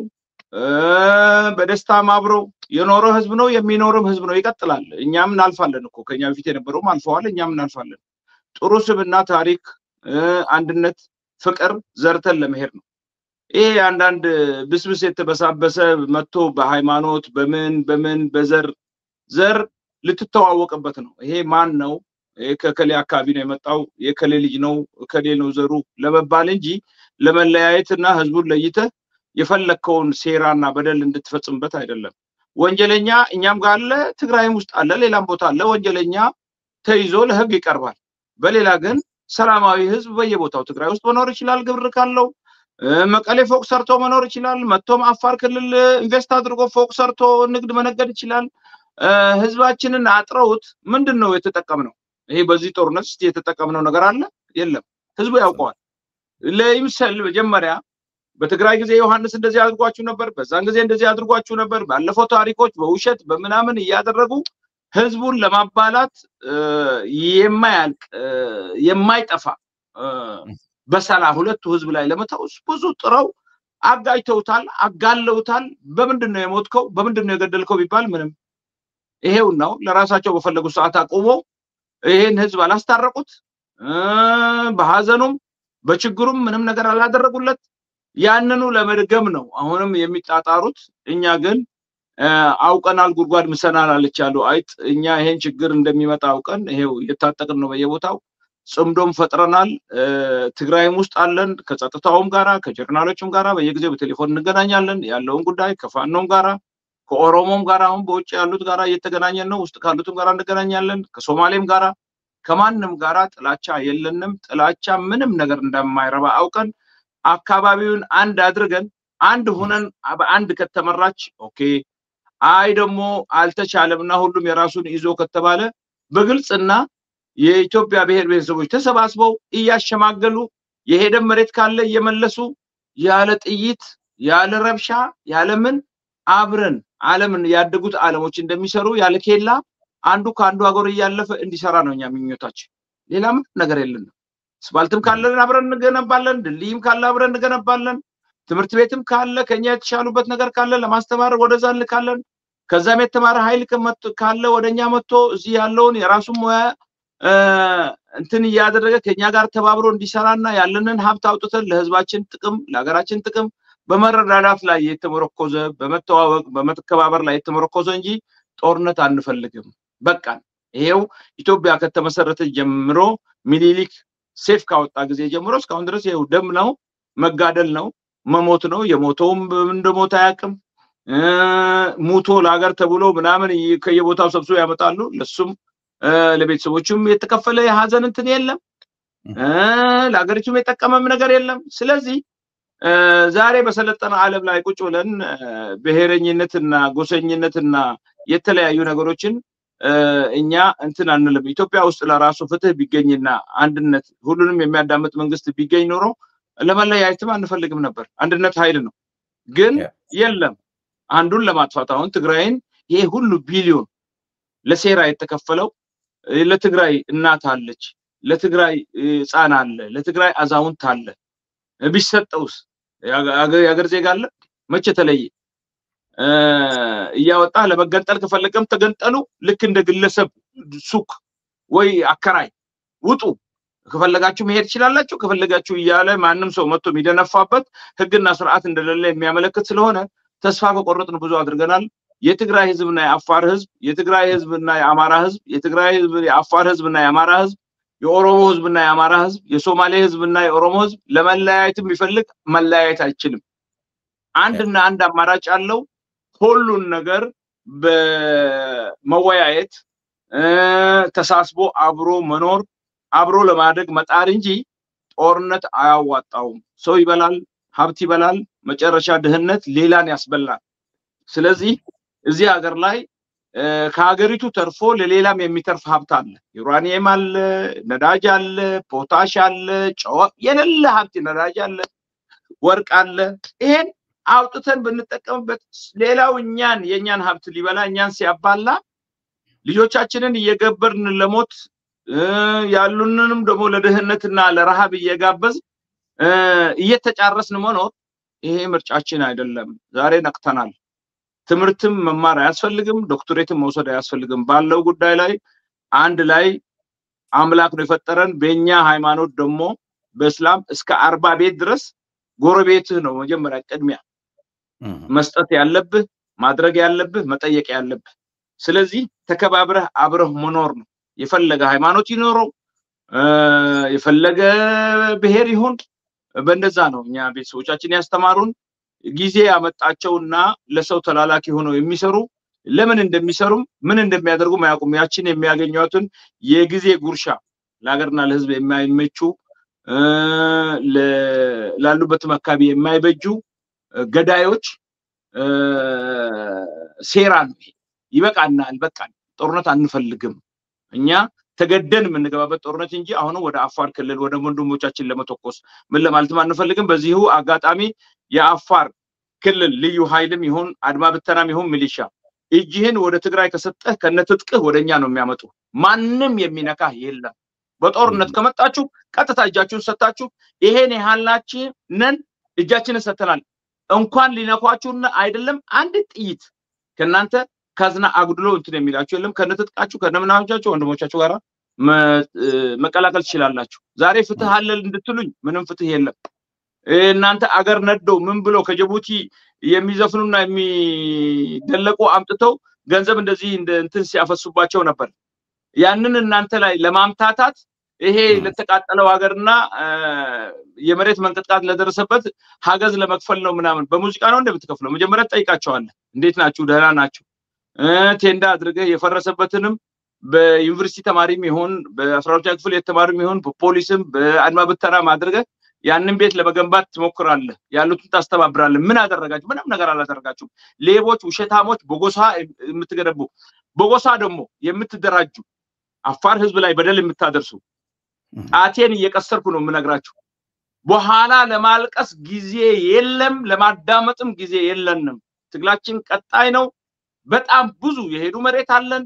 በደስታም አብረው የኖረ ህዝብ ነው የሚኖርም ህዝብ ነው ይቀጥላል እኛም እናልፋለን እኮ ከኛ በፊት የነበረው አልፈዋል እኛም እናልፋለን ጥሩ ስብና ታሪክ አንድነት ፍቅር ዘርተን ለመሄድ ነው ይሄ አንዳንድ ብስብስ የተበሳበሰ መጥቶ በሃይማኖት በምን በዘር ልትተዋወቅበት ነው ይሄ ማን ነው ከከሌ አካባቢ ነው የመጣው የከሌ ልጅ ነው ከሌ ነው ዘሩ ለመባል እንጂ ለመለያየትና ህዝቡን ለይተ የፈለከውን ሴራና በደል እንድትፈጽምበት አይደለም ወንጀለኛ እኛም ጋር አለ ትግራይም ውስጥ አለ ሌላም ቦታ አለ ወንጀለኛ ተይዞ ለህግ ይቀርባል በሌላ ግን ሰላማዊ ህዝብ በየቦታው ትግራይ ውስጥ መኖር ይችላል ግብር ካለው መቀሌ ፎቅ ሰርቶ መኖር ይችላል መጥቶም አፋር ክልል ኢንቨስት አድርጎ ፎቅ ሰርቶ ንግድ መነገድ ይችላል ህዝባችንን አጥረውት ምንድነው የተጠቀመው ይሄ በዚህ ጦርነት ውስጥ የተጠቀመው ነገር አለ የለም ህዝቡ ያውቀዋል ለይምሰል መጀመሪያ በትግራይ ጊዜ ዮሐንስ እንደዚህ አድርጓችሁ ነበር በዛን ጊዜ እንደዚህ አድርጓችሁ ነበር ባለፈው ታሪኮች በውሸት በመናምን ያደረጉ ህዝቡን ለማባላት የማያልቅ የማይጠፋ በሰላም ሁለቱ ህዝብ ላይ ለመታውስ ብዙ ጥረው አጋይተውታል አጋለውታል በምንድነው የሞትከው በምንድነው የገደልከው ቢባል ምንም ይሄው ነው ለራሳቸው በፈለጉ ሰዓት አቆሞ ይሄን ህዝብ አላስታረቁት በሐዘኑም በችግሩም ምንም ነገር አላደረጉለት ያንኑ ለመድገም ነው አሁንም የሚጣጣሩት እኛ ግን አውቀናል ጉርጓድ ምሰናል አለቻሉ አይጥ እኛ ይሄን ችግር እንደሚመጣ አውቀን ይሄው የታጠቅን ነው በየቦታው ጽምዶም ፈጥረናል ትግራይም ውስጥ አለን ከጸጥታውም ጋራ ከጀርናሎችም ጋራ በየጊዜው በቴሌፎን እንገናኛለን ያለውን ጉዳይ ከፋኖም ጋራ ከኦሮሞም ጋራ አሁን በውጭ ያሉት ጋራ እየተገናኘን ነው ውስጥ ካሉትም ጋራ እንገናኛለን ከሶማሌም ጋራ ከማንንም ጋራ ጥላቻ የለንም ጥላቻ ምንም ነገር እንደማይረባ አውቀን አካባቢውን አንድ አድርገን አንድ ሆነን በአንድ ከተመራች ኦኬ አይ ደግሞ አልተቻለምና ሁሉም የራሱን ይዞ ከተባለ በግልጽና የኢትዮጵያ ብሔር ብሔረሰቦች ተሰባስበው እያሸማገሉ የሄደ መሬት ካለ እየመለሱ ያለ ጥይት ያለ ረብሻ ያለ ምን አብረን ዓለምን ያደጉት ዓለሞች እንደሚሰሩ ያለ ኬላ አንዱ ካንዱ ሀገር ያለፈ እንዲሰራ ነው እኛ ምኞታችን ሌላ ምን ነገር የለንም ስባልትም ካለ አብረን እንገነባለን ድልድይም ካለ አብረን እንገነባለን ትምርት ቤትም ካለ ከኛ የተሻሉበት ነገር ካለ ለማስተማር ወደዛ ልካለን ከዛም የተማረ ኃይል ካለ ወደኛ መጥቶ እዚህ ያለውን የራሱን ሙያ እንትን ያደረገ ከኛ ጋር ተባብሮ እንዲሰራና ያለንን ሀብት አውጥተን ለህዝባችን ጥቅም ለሀገራችን ጥቅም በመረዳዳት ላይ የተመረኮዘ በመተዋወቅ በመተከባበር ላይ የተመረኮዘ እንጂ ጦርነት አንፈልግም በቃ ይሄው ኢትዮጵያ ከተመሰረተ ጀምሮ ሚኒሊክ ሴፍ ካወጣ ጊዜ ጀምሮ እስካሁን ድረስ ይሄው ደም ነው መጋደል ነው መሞት ነው የሞተውም እንደሞታ ያቅም ሙቶ ለሀገር ተብሎ ምናምን ከየቦታው ሰብስቦ ያመጣሉ ለሱም ለቤተሰቦቹም የተከፈለ የሐዘን እንትን የለም ለሀገሪቱም የጠቀመም ነገር የለም ስለዚህ ዛሬ በሰለጠነ ዓለም ላይ ቁጭ ብለን ብሔረኝነትና ጎሰኝነትና የተለያዩ ነገሮችን እኛ እንትን አንልም ኢትዮጵያ ውስጥ ለራሱ ፍትህ ቢገኝና አንድነት ሁሉንም የሚያዳምጥ መንግስት ቢገኝ ኖሮ ለመለያየትም አንፈልግም ነበር አንድነት ኃይል ነው ግን የለም አንዱን ለማጥፋት አሁን ትግራይን ይሄ ሁሉ ቢሊዮን ለሴራ የተከፈለው ለትግራይ እናት አለች ለትግራይ ህፃን አለ ለትግራይ አዛውንት አለ ቢሰጠውስ ያገር ዜጋ አለ መቼ ተለየ እያወጣ ለመገንጠል ከፈለገም ተገንጠሉ ልክ እንደ ግለሰብ ሱቅ ወይ አከራይ ውጡ ከፈለጋችሁ መሄድ ይችላልላችሁ ከፈለጋችሁ ይያለ ማንንም ሰው መጥቶ የሚደነፋበት ህግና ስርዓት እንደሌለ የሚያመለክት ስለሆነ ተስፋ ከቆረጥን ብዙ አድርገናል የትግራይ ህዝብና የአፋር ህዝብ የትግራይ ህዝብና የአማራ ህዝብ የትግራይ ህዝብ የአፋር ህዝብና የአማራ ህዝብ የኦሮሞ ህዝብና የአማራ ህዝብ የሶማሌ ህዝብና የኦሮሞ ህዝብ ለመለያየትም ይፈልግ መለያየት አይችልም አንድና አንድ አማራጭ አለው ሁሉን ነገር በመወያየት ተሳስቦ አብሮ መኖር አብሮ ለማደግ መጣር እንጂ ጦርነት አያዋጣውም ሰው ይበላል ሀብት ይበላል መጨረሻ ድህነት ሌላን ያስበላል ስለዚህ እዚህ ሀገር ላይ ከሀገሪቱ ተርፎ ለሌላም የሚተርፍ ሀብት አለ ዩራኒየም አለ ነዳጅ አለ ፖታሽ አለ ጨው የሌለ ሀብት ነዳጅ አለ ወርቅ አለ ይሄን አውጥተን ብንጠቀምበት ሌላው የኛን ሀብት ሊበላ እኛን ሲያባላ ልጆቻችንን እየገበርን ለሞት ያሉንንም ደግሞ ለድህነትና ለረሃብ እየጋበዝ እየተጫረስን መኖር ይሄ ምርጫችን አይደለም ዛሬ ነቅተናል ትምርትም መማር አያስፈልግም ዶክተሬትም መውሰድ አያስፈልግም ባለው ጉዳይ ላይ አንድ ላይ አምላክ ነው የፈጠረን በእኛ ሃይማኖት ደግሞ በእስላም እስከ 40 ቤት ድረስ ጎረቤትህ ነው መጀመሪያ ቅድሚያ መስጠት ያለብህ ማድረግ ያለብህ መጠየቅ ያለብህ ስለዚህ ተከባብረህ አብረህ መኖር ነው የፈለገ ሃይማኖት ይኖረው የፈለገ ብሔር ይሁን በእንደዛ ነው እኛ ቤተሰቦቻችን ያስተማሩን ጊዜ ያመጣቸውና ለሰው ተላላኪ ሆነው የሚሰሩ ለምን እንደሚሰሩም ምን እንደሚያደርጉ ማያውቁም ያችን የሚያገኙትን የጊዜ ጉርሻ ለሀገርና ለህዝብ የማይመቹ ላሉበት መካቢ የማይበጁ ገዳዮች ሴራን ይበቃናል በቃን ጦርነት አንፈልግም እኛ ተገደን የምንገባበት ጦርነት እንጂ አሁን ወደ አፋር ክልል ወደ ወንድሞቻችን ለመተኮስ ምን ለማለትም አንፈልግም በዚሁ አጋጣሚ የአፋር ክልል ልዩ ኃይልም ይሁን አድማ ብተናም ይሁን ሚሊሻ እጅህን ወደ ትግራይ ከሰጠህ ከነትጥቅህ ወደኛ ነው የሚያመጡ ማንንም የሚነካ የለም በጦርነት ከመጣችሁ ቀጥታ እጃችሁን ሰጣችሁ ይሄን ያህላችንን እጃችንን ሰተናል እንኳን ሊነኳችሁና አይደለም አንድ ጥይት ከናንተ ካዝና አጉድሎ እንትን የሚላችሁ የለም ከነትጥቃችሁ ከነምናዎቻችሁ ወንድሞቻችሁ ጋራ መቀላቀል ይችላልላችሁ ዛሬ ፍትህ አለ እንድትሉኝ ምንም ፍትህ የለም እናንተ አገር ነደው ምን ብሎ ከጅቡቲ የሚዘፍኑና የሚደለቁ አምጥተው ገንዘብ እንደዚህ እንትን ሲያፈሱባቸው ነበር ያንን እናንተ ላይ ለማምታታት ይሄ ለተቃጠለው ሀገርና የመሬት መንቀጥቀጥ ለደረሰበት ሀገዝ ለመክፈል ነው ምናምን በሙዚቃ ነው እንደምትከፍለው መጀመሪያ ጠይቃቸዋለሁ እንዴት ናችሁ ደህና ናችሁ ቴንዳ አድርገህ የፈረሰበትንም በዩኒቨርሲቲ ተማሪም ይሁን በ12ኛ ክፍል የተማሪም ይሁን በፖሊስም በአድማ ብተና ማድረግ ያንን ቤት ለመገንባት ትሞክራለህ ያሉትን ታስተባብራለህ ምን አደረጋችሁ ምንም ነገር አላደረጋችሁ ሌቦች ውሸታሞች በጎሳ የምትገደቡ በጎሳ ደግሞ የምትደራጁ አፋር ህዝብ ላይ በደል የምታደርሱ አቴን እየቀሰርኩ ነው የምነግራችሁ በኋላ ለማልቀስ ጊዜ የለም ለማዳመጥም ጊዜ የለንም ትግላችን ቀጣይ ነው በጣም ብዙ የሄዱ መሬት አለን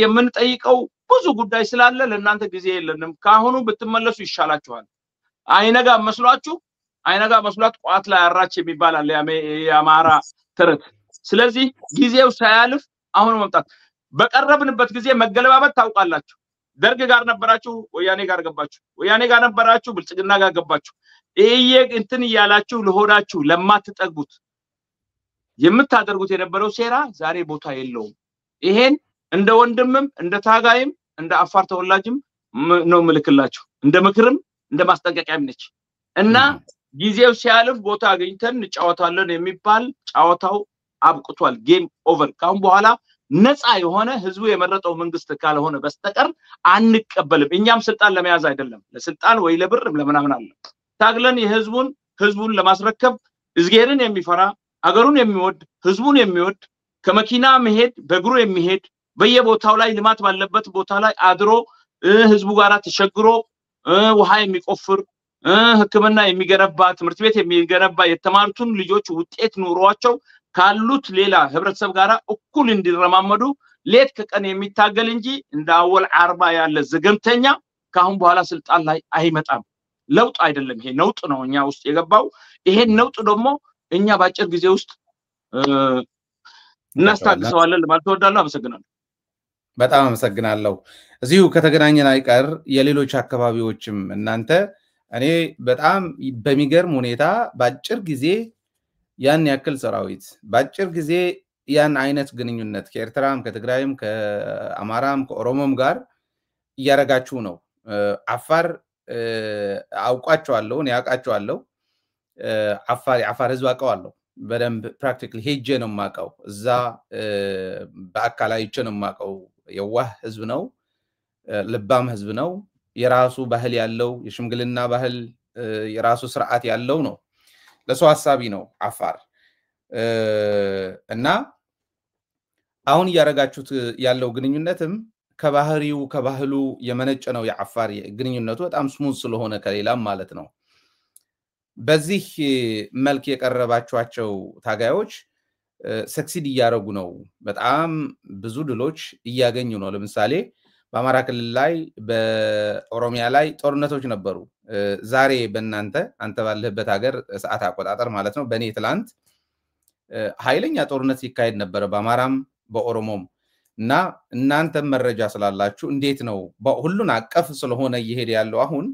የምንጠይቀው ብዙ ጉዳይ ስላለ ለእናንተ ጊዜ የለንም ካሁኑ ብትመለሱ ይሻላችኋል አይነጋ መስሏት ቋት ላይ አራች የሚባል አለ የአማራ ተረት ስለዚህ ጊዜው ሳያልፍ አሁን መምጣት በቀረብንበት ጊዜ መገለባበት ታውቃላችሁ ደርግ ጋር ነበራችሁ ወያኔ ጋር ገባችሁ ወያኔ ጋር ነበራችሁ ብልጽግና ጋር ገባችሁ ይሄ እንትን ይያላችሁ ለሆዳችሁ ለማትጠግቡት የምታደርጉት የነበረው ሴራ ዛሬ ቦታ የለውም ይሄን እንደ ወንድምም እንደ ታጋይም እንደ አፋር ተወላጅም ነው ምልክላችሁ እንደ ምክርም እንደ ማስጠንቀቂያም ነች እና ጊዜው ሲያልፍ ቦታ አግኝተን እንጫወታለን የሚባል ጫወታው አብቅቷል ጌም ኦቨር ካሁን በኋላ ነፃ የሆነ ህዝቡ የመረጠው መንግስት ካልሆነ በስተቀር አንቀበልም እኛም ስልጣን ለመያዝ አይደለም ለስልጣን ወይ ለብርም ለምናምን አለ ታግለን ህዝቡን ለማስረከብ እዝጌርን የሚፈራ አገሩን የሚወድ ህዝቡን የሚወድ ከመኪና መሄድ በእግሩ የሚሄድ በየቦታው ላይ ልማት ባለበት ቦታ ላይ አድሮ ህዝቡ ጋራ ተሸግሮ ውሃ የሚቆፍር ህክምና የሚገነባ ትምርት ቤት የሚገነባ የተማሩትን ልጆች ውጤት ኑሯቸው ካሉት ሌላ ህብረተሰብ ጋራ እኩል እንዲረማመዱ ሌት ከቀን የሚታገል እንጂ እንደ አወል 40 ያለ ዝገምተኛ ካሁን በኋላ ስልጣን ላይ አይመጣም ለውጥ አይደለም ይሄ ነውጥ ነው እኛ ውስጥ የገባው ይሄን ነውጥ ደግሞ እኛ ባጭር ጊዜ ውስጥ እናስታግሰዋለን ለማለት እወዳለሁ አመሰግናለሁ በጣም አመሰግናለሁ እዚሁ ከተገናኘን አይቀር የሌሎች አካባቢዎችም እናንተ እኔ በጣም በሚገርም ሁኔታ ባጭር ጊዜ ያን ያክል ሰራዊት ባጭር ጊዜ ያን አይነት ግንኙነት ከኤርትራም ከትግራይም ከአማራም ከኦሮሞም ጋር ያረጋችሁ ነው አፋር አውቃቸዋለሁ ያውቃቸዋለሁ አፋር ህዝብ አውቀዋለሁ በደንብ ፕራክቲካሊ ሄጄ ነው ማቀው እዛ በአካላይቼ ነው ማቀው የዋህ ህዝብ ነው ልባም ህዝብ ነው የራሱ ባህል ያለው የሽምግልና ባህል የራሱ ስርዓት ያለው ነው ለሰው ሐሳቢ ነው አፋር እና አሁን ያረጋችሁት ያለው ግንኙነትም ከባህሉ የመነጨ ነው የአፋር ግንኙነቱ በጣም ስሙዝ ስለሆነ ከሌላም ማለት ነው በዚህ መልክ የቀረባችኋቸው ታጋዮች ሰክሲድ ያረጉ ነው በጣም ብዙ ድሎች ያገኙ ነው ለምሳሌ በአማራ ክልል ላይ በኦሮሚያ ላይ ጦርነቶች ነበሩ ዛሬ በእናንተ አንተ ባለህበት ሀገር ሰዓት አቆጣጠር ማለት ነው በኔ ትላንት ኃይለኛ ጦርነት ይካሄድ ነበር በአማራም በኦሮሞም እና እናንተ መረጃ ስላላችሁ እንዴት ነው ሁሉን አቀፍ ስለሆነ ይሄድ ያለው አሁን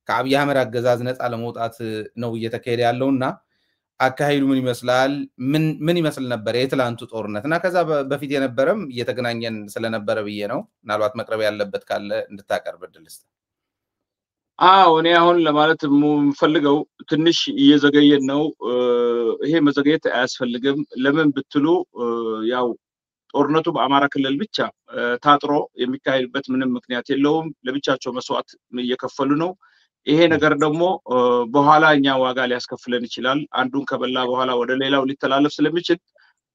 ከአብይ አህመድ አገዛዝ ነፃ ለመውጣት ነው እየተካሄደ ያለውና አካሄዱ ምን ይመስላል ምን ይመስል ነበር የትላንቱ ጦርነትና ከዛ በፊት የነበረም እየተገናኘን ስለነበረ ብዬ ነው ምናልባት መቅረብ ያለበት ካለ እንድታቀርብ ድልስ እኔ አሁን ለማለት የምፈልገው ትንሽ እየዘገየን ነው ይሄ መዘገየት አያስፈልግም ለምን ብትሉ ያው ጦርነቱ በአማራ ክልል ብቻ ታጥሮ የሚካሄድበት ምንም ምክንያት የለውም ለብቻቸው መስዋዕት እየከፈሉ ነው ይሄ ነገር ደግሞ በኋላኛ ዋጋ ሊያስከፍለን ይችላል አንዱን ከበላ በኋላ ወደ ሌላው ሊተላለፍ ስለሚችል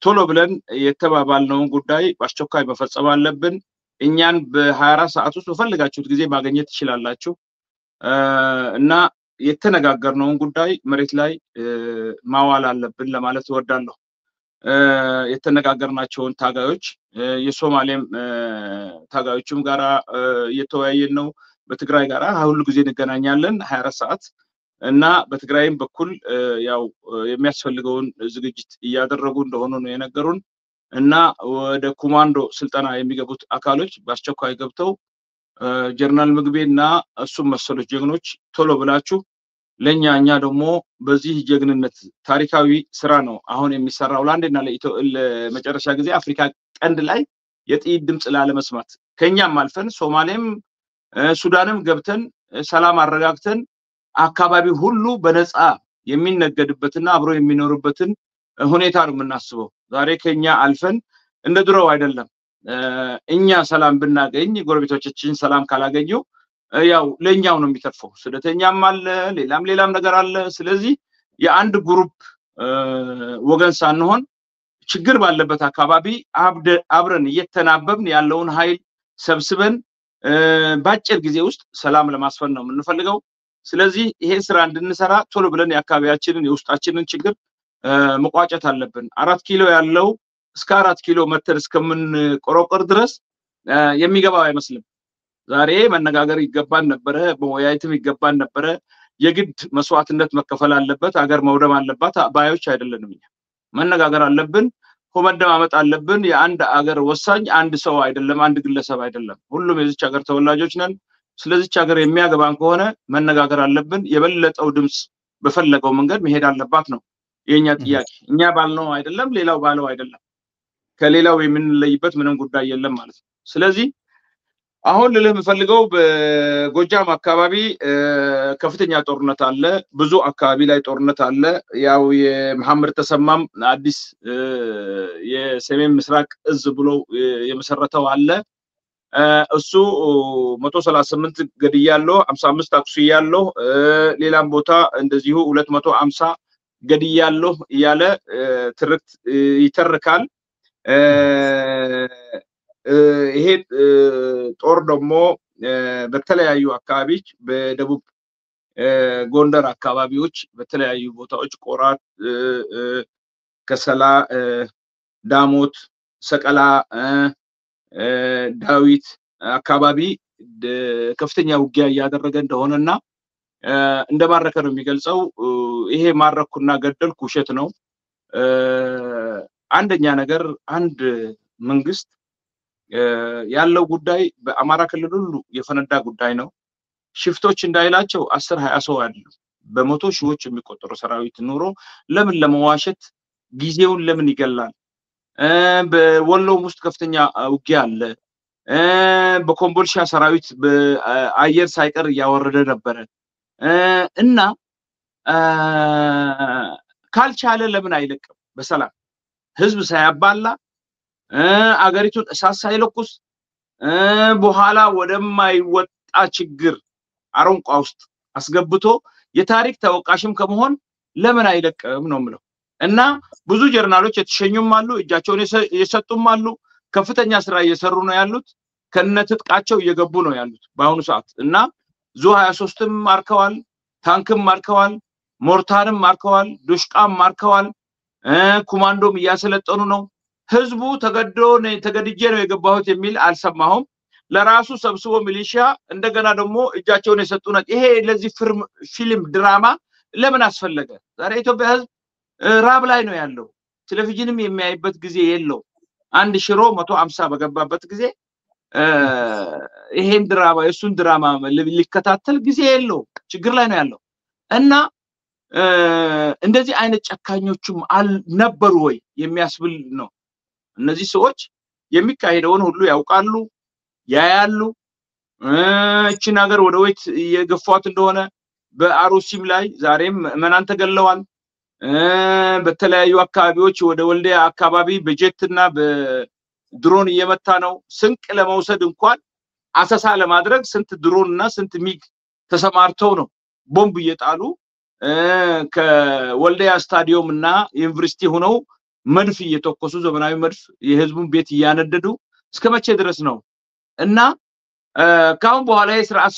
ቶሎ ብለን የተባባልነውን ጉዳይ በአስቸኳይ መፈጸም አለብን እኛን በ24 ሰዓት ውስጥ በፈልጋችሁት ጊዜ ማግኘት ይችላልላችሁ እና የተነጋገርነውን ጉዳይ መሬት ላይ ማዋል አለብን ለማለት እወዳለሁ የተነጋገርናቸውን ታጋዮች የሶማሌም ታጋዮችም ጋራ እየተወያየን ነው በትግራይ ጋራ ሁሉ ጊዜ እንገናኛለን 24 ሰዓት እና በትግራይም በኩል ያው የሚያስፈልገውን ዝግጅት ያደረጉ እንደሆነ ነው የነገሩን እና ወደ ኮማንዶ ስልጠና የሚገቡት አካሎች በአስቸኳይ ገብተው ጀነራል ምግቤና እሱም መሰሎች ጀግኖች ቶሎ ብላችሁ ለኛ ደግሞ በዚህ ጀግንነት ታሪካዊ ስራ ነው አሁን የሚሰራው ላንዴና ለመጨረሻ ጊዜ አፍሪካ ቀንድ ላይ የጥይት ድምጽ ላለመስማት ከኛም አልፈን ሶማሌም ሱዳንም ገብተን ሰላም አረጋግተን አካባቢ ሁሉ በነፃ የሚነገድበትና አብሮ የሚኖርበትን ሁኔታ ነው የምናስበው ዛሬ ከኛ አልፈን እንደ ድሮው አይደለም እኛ ሰላም ብናገኝ ጎረቤቶቻችን ሰላም ካላገኙ ያው ለኛው ነው የሚተርፈው ስለተኛም አለ ሌላም ነገር አለ ስለዚህ የአንድ ግሩፕ ወገን ሳንሆን ችግር ባለበት አካባቢ አብረን እየተናበብን ያለውን ኃይል ሰብስበን ባጭር ጊዜ ውስጥ ሰላም ለማስፈን ነው የምንፈልገው ስለዚህ ይሄ ስራ እንድንሰራ ቶሎ ብለን የአካባቢያችንን የውስጣችንን ችግር መቋጨት አለብን 4 ኪሎ ያለው እስከ 4 ኪሎ መተር እስከምን ቆሮቆር ድረስ የሚገባው አይመስልም ዛሬ መነጋገር ይገባን ነበር በወያይትም ይገባን ነበር የግድ መስዋዕትነት መከፈል አለበት አገር መውደም አለባት ባዮች አይደለንም እኛ መነጋገር አለብን ኮመደማመጥ አለብን የአንድ አገር ወሳኝ አንድ ሰው አይደለም አንድ ግለሰብ አይደለም ሁሉም የዚች ሀገር ተወላጆች ነን ስለዚህ ሀገር የሚያገባን ከሆነ መነጋገር አለብን የበለጠው ድምጽ በፈለገው መንገድ መሄድ አለባት ነው የኛ ጥያቄ እኛ ባልነው አይደለም ሌላው ባለው አይደለም ከሌላው የምንለይበት ምንም ጉዳይ የለም ማለት ነው ስለዚህ አሁን ለምፈልገው በጎጃም አካባቢ ከፍተኛ ጦርነት አለ ብዙ አካባቢ ላይ ጦርነት አለ ያው የመሐመድ ተሰማም አዲስ የሰሜን ምስራቅ እዝ ብሎ የመሰረተው አለ እሱ 138 ገድያለሁ 55 አክሱያለሁ ሌላም ቦታ እንደዚሁ 250 ገድያለሁ ያለ ትርክት ይተርካል ይሄ ጦር ደግሞ በተለያዩ አካባቢዎች በደቡብ ጎንደር አካባቢዎች በተለያዩ ቦታዎች ቆራት ከሰላ ዳሞት ሰቀላ ዳዊት አካባቢ ከፍተኛ ውጊያ ያደረገ እንደሆነና እንደማረከ ነው የሚገልጸው ይሄ ማረኩና ገደልኩ ውሸት ነው አንደኛ ነገር አንድ መንግስት ያለው ጉዳይ በአማራ ክልል ሁሉ የፈነዳ ጉዳይ ነው ሽፍቶች እንዳይላቸው 10 20 ሰው አይደለም በመቶ ሺዎች የሚቆጠሩ ሰራዊት ኑሮ ለምን ለመዋሸት ጊዜውን ለምን ይገላል በወሎ ውስጥ ከፍተኛ ውጊያ አለ በኮምቦልሻ ሰራዊት በአየር ሳይቀር ያወረደ ነበር እና ካልቻለ ለምን አይለቅም በሰላም ህዝብ ሳያባላ አገሪቱን እሳት ሳይለኩስ በኋላ ወደማይወጣ ችግር አሮንቋ ውስጥ አስገብቶ የታሪክ ተወቃሽም ከመሆን ለምን አይለቅም ነው ምለው እና ብዙ ጀርናሎች የተሸኙም አሉ እጃቸውን የሰጡም አሉ ከፍተኛ ስራ እየሰሩ ነው ያሉት ከነትጥቃቸው እየገቡ ነው ያሉት በአሁኑ ሰዓት እና ዙ 23ም ማርከዋል ታንክም ማርከዋል ሞርታርም ማርከዋል ዱሽቃም ማርከዋል ኮማንዶም ያሰለጠኑ ነው ህዝቡ ተገድጄ ነው የገባሁት የሚል አልሰማሁም ለራሱ ሰብስቦ ሚሊሺያ እንደገና ደግሞ እጃቸውን የሰጡና ይሄ ለዚህ ፊልም ድራማ ለምን አስፈለገ ዛሬ ኢትዮጵያ ህዝብ ራብ ላይ ነው ያለው ቴሌቪዥንም የሚያይበት ጊዜ የለው አንድ ሽሮ 150 በገባበት ጊዜ ይሄን ድራማ የሱን ድራማ ሊከታተል ጊዜ የለው ችግር ላይ ነው ያለው እና እንደዚህ አይነት ጨካኞችም ነበሩ ወይ የሚያስብል ነው እነዚህ ሰዎች የሚካሄደውን ሁሉ ያውቃሉ ያያሉ እቺ ነገር ወደ ወይት የገፋት እንደሆነ በአሩሲም ላይ ዛሬም መናን ተገለዋል በተለያዩ አካባቢዎች ወደ ወልዲያ አካባቢ በጀትና በድሮን እየመታ ነው ስንቅ ለመውሰድ እንኳን አሰሳ ለማድረግ ስንት ድሮንና ስንት ሚግ ተሰማርተው ነው ቦምብ እየጣሉ ከወልዲያ ስታዲየምና ዩኒቨርሲቲ ሆነው መድፍ እየተኮሱ ዘመናዊ መድፍ የህዝቡን ቤት ያነደዱ እስከመቼ ድረስ ነው እና ካሁን በኋላ የሥርዓት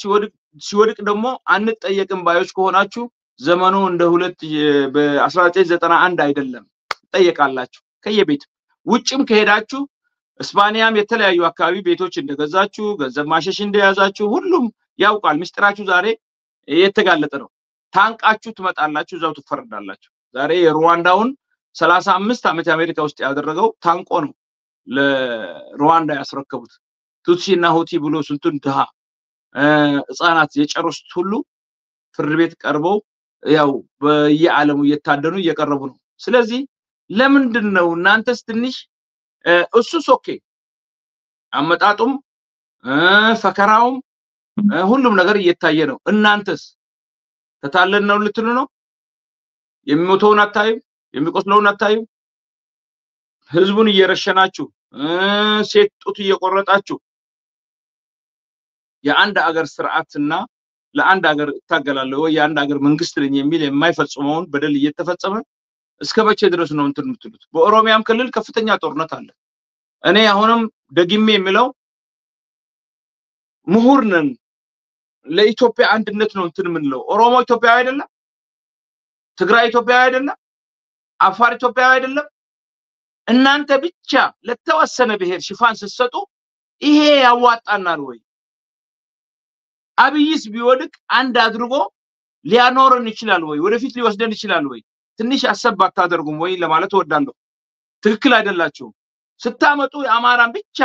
ሲወድቅ ደግሞ አንጠየቅም ባዮች ከሆናችሁ ዘመኑ እንደ በ1991 አይደለም ጠየቃላችሁ ከየቤት ውጭም ከሄዳችሁ እስፓኒያም የተለያዩ አካባቢ ቤቶች እንደገዛችሁ ገንዘብ ማሸሽ እንደያዛችሁ ሁሉም ያውቃል ምስጢራችሁ ዛሬ የተጋለጠ ነው ታንቃችሁ ትመጣላችሁ ዛው ትፈርዳላችሁ ዛሬ የሩዋንዳውን 35 ዓመት አሜሪካ ውስጥ ያደረገው ታንቆ ነው ለሩዋንዳ ያስረከቡት ቱትሲና ሁቲ ብሎ ስንቱን ድሃ ህፃናት የጨረሱት ሁሉ ፍርድ ቤት ቀርበው ያው በየዓለሙ እየታደኑ እየቀረቡ ነው ስለዚህ ለምንድነው እናንተስ ትንሽ እሱስ ኦኬ አመጣጡም ፈከራውም ሁሉም ነገር እየታየ ነው እናንተስ ተታለን ነው ልትሉ ነው የሚሞተውን አታዩ የሚቆስለውን አታዩ ህዝቡን እየረሸናችሁ ሴት ጡት እየቆረጣችሁ የአንድ አገር ስርዓትና ለአንድ አገር ታገላለው የአንድ አገር መንግስት ነኝ የሚል የማይፈጽመውን በደል እየተፈጸመ እስከመቼ ድረስ ነው እንትን የምትሉት በኦሮሚያም ክልል ከፍተኛ ጦርነት አለ እኔ አሁንም ደግሜ የሚለው ምሁር ነን ለኢትዮጵያ አንድነት ነው እንትን ምንለው ኦሮሞ ኢትዮጵያዊ አይደለም ትግራይ ኢትዮጵያዊ አይደለም አፋር ኢትዮጵያዊ አይደለም እናንተ ብቻ ለተወሰነ ብሔር ሽፋን ሲሰጡ ይሄ ያዋጣናል ወይ አብይስ ቢወድቅ አንድ አድርጎ ሊያኖርን ይችላል ወይ ወደፊት ሊወስደን ይችላል ወይ ትንሽ አሰባት ታደርጉም ወይ ለማለት ወዳለሁ ትክክል አይደላችሁ ስታመጡ የአማራን ብቻ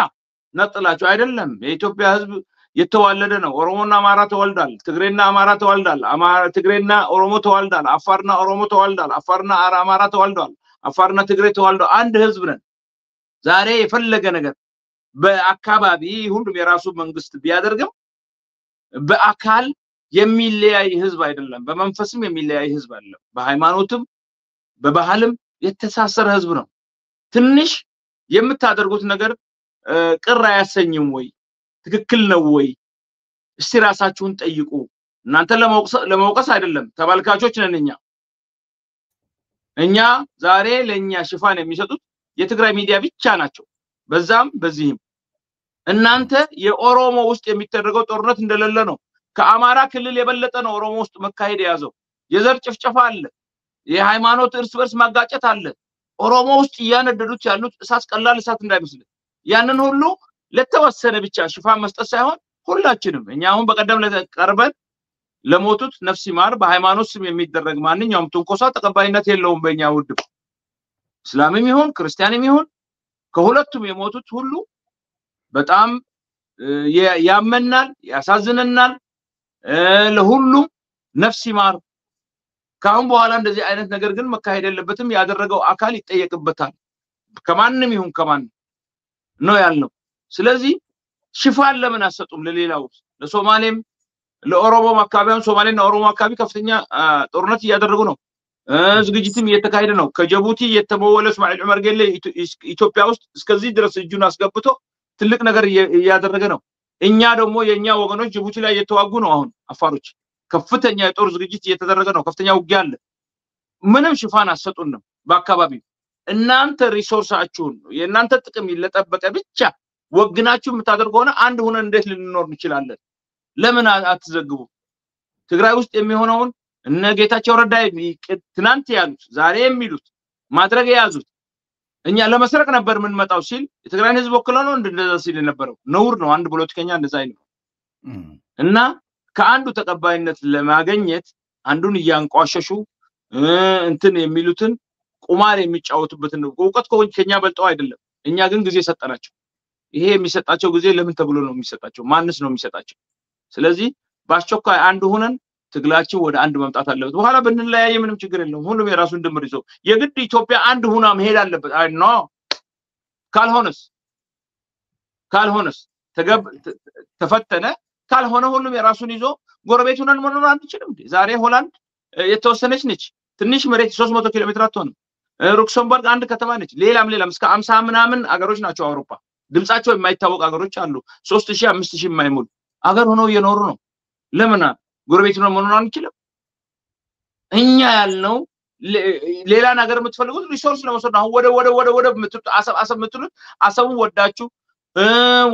ነጥላችሁ አይደለም የኢትዮጵያ ህዝብ የተዋለደ ነው ኦሮሞና አማራ ተዋልዳል ትግሬና አማራ ተዋልዳል አማራ ትግሬና ኦሮሞ ተዋልዳል አፋርና ኦሮሞ ተዋልዳል አፋርና አማራ ተዋልዳል አፋርና ትግሬ ተዋልዳል አንድ ህዝብ ነን ዛሬ የፈለገ ነገር በአካባቢ ሁሉም የራሱ መንግስት ቢያደርግም በአካል የሚለያይ ህዝብ አይደለም በመንፈስም የሚለያይ ህዝብ አለ በሃይማኖትም በባህልም የተሳሰረ ህዝብ ነው ትንሽ የምታደርጉት ነገር ቅር አያሰኝም ወይ ትክክል ነው ወይ እስቲ ራሳችሁን ጠይቁ እናንተ ለማውቀስ አይደለም ተባልካቾች ነን እኛ ዛሬ ለኛ ሽፋን የሚሰጡት የትግራይ ሚዲያ ብቻ ናቸው በዛም በዚህም እናንተ የኦሮሞ ውስጥ የሚተደረገው ጦርነት እንደሌለ ነው ከአማራ ክልል የበለጠ ነው ኦሮሞ ውስጥ መካሄድ ያዘው የዘር ጭፍጨፋ አለ የሃይማኖት እርስ በርስ ማጋጨት አለ ኦሮሞ ውስጥ ያነደዱት ያሉት እሳት ቀላል እሳት እንዳይመስል ያንን ሁሉ ለተወሰነ ብቻ ሽፋን መስጠት ሳይሆን ሁላችንም እኛ አሁን በቀደም ለቀርበን ለሞቱት ነፍስ ይማር በሃይማኖት ስም የሚደረግ ማንኛውም ትንኮሳ ተቀባይነት የለውም በእኛ ውድ እስላምም ይሁን ክርስቲያንም ይሁን ከሁለቱም የሞቱት ሁሉ በጣም ያመናል ያሳዝነናል ለሁሉም ነፍስ ይማር ካሁን በኋላ እንደዚህ አይነት ነገር ግን መካሄድ የለበትም ያደረገው አካል ይጠየቅበታል ከማንንም ይሁን ከማን ነው ያልነው ስለዚህ ሽፋን ለምን አሰጡም ለሌላው ለሶማሌም ለኦሮሞ አካባቢውን ሶማሌና ኦሮሞ አካባቢ ከፍተኛ ጦርነት ያደረጉ ነው ዝግጅትም እየተካሄደ ነው ከጅቡቲ የተመወለ እስማኤል ዑመር ጌሌ ኢትዮጵያ ውስጥ እስከዚህ ድረስ እጁን አስገብቶ ትልቅ ነገር ያደረገ ነው እኛ ደግሞ የኛ ወገኖች ጅቡቲ ላይ የተዋጉ ነው አሁን አፋሮች ከፍተኛ የጦር ዝግጅት እየተደረገ ነው ከፍተኛ ውጊያ አለ ምንም ሽፋን አሰጡን ነው በአካባቢው እናንተ ሪሶርሳችሁን የእናንተ ጥቅም ይለጠበቀ ብቻ ወግናችሁ የምታደርጉና አንድ ሆነ እንዴት ልንኖር እንችላለን ለምን አትዘግቡ ትግራይ ውስጥ የሚሆነውን እነ ጌታቸው ረዳ ትናንት ያሉት ዛሬ የሚሉት ማድረግ ያዙት እኛ ለመስረቅ ነበር ምን መጣው ሲል የትግራይን ህዝብ ወክሎ ነው እንደዛ ሲል ነበረው ነውር ነው አንድ ፖለቲከኛ እንደዛ አይልም እና ከአንዱ ተቀባይነት ለማግኘት አንዱን ያንቋሸሹ እንትን የሚሉትን ቁማር የሚጫወቱበትን ዕውቀት ከኛ በልጠው አይደለም እኛ ግን ጊዜ ሰጠናቸው ይሄ የሚሰጣቸው ጊዜ ለምን ተብሎ ነው የሚሰጣቸው ማንስ ነው የሚሰጣቸው ስለዚህ ባስቸኳይ አንዱ ሆነን ትግላችን ወደ አንድ መምጣት አለበት በኋላ ብንለያየ ምንም ችግር የለውም ሁሉም የራሱን ድምር ይዞ የግድ ኢትዮጵያ አንድ ሆና መሄድ አለበት አይ ኖ ካልሆነስ ተፈተነ ካልሆነ ሁሉም የራሱን ይዞ ጎረቤቱን መኖር አንችልም ዛሬ ሆላንድ የተወሰነች ነች ትንሽ መሬት 300 ኪሎ ሜትር አትሆንም ሉክሰምበርግ አንድ ከተማ ነች ሌላም እስከ 50 ምናምን አገሮች ናቸው አውሮፓ ድምጻቸው የማይታወቅ አገሮች አሉ 3000 5000 የማይሞሉ አገር ሆነው እየኖሩ ነው ለምን ጎረቤቱን መኖር አንችልም እኛ ያልነው ሌላ ነገር የምትፈልጉት ሪሶርስ ለመሰድ ነው ወደ አሰብ የምትሉት አሰቡን ወዳችሁ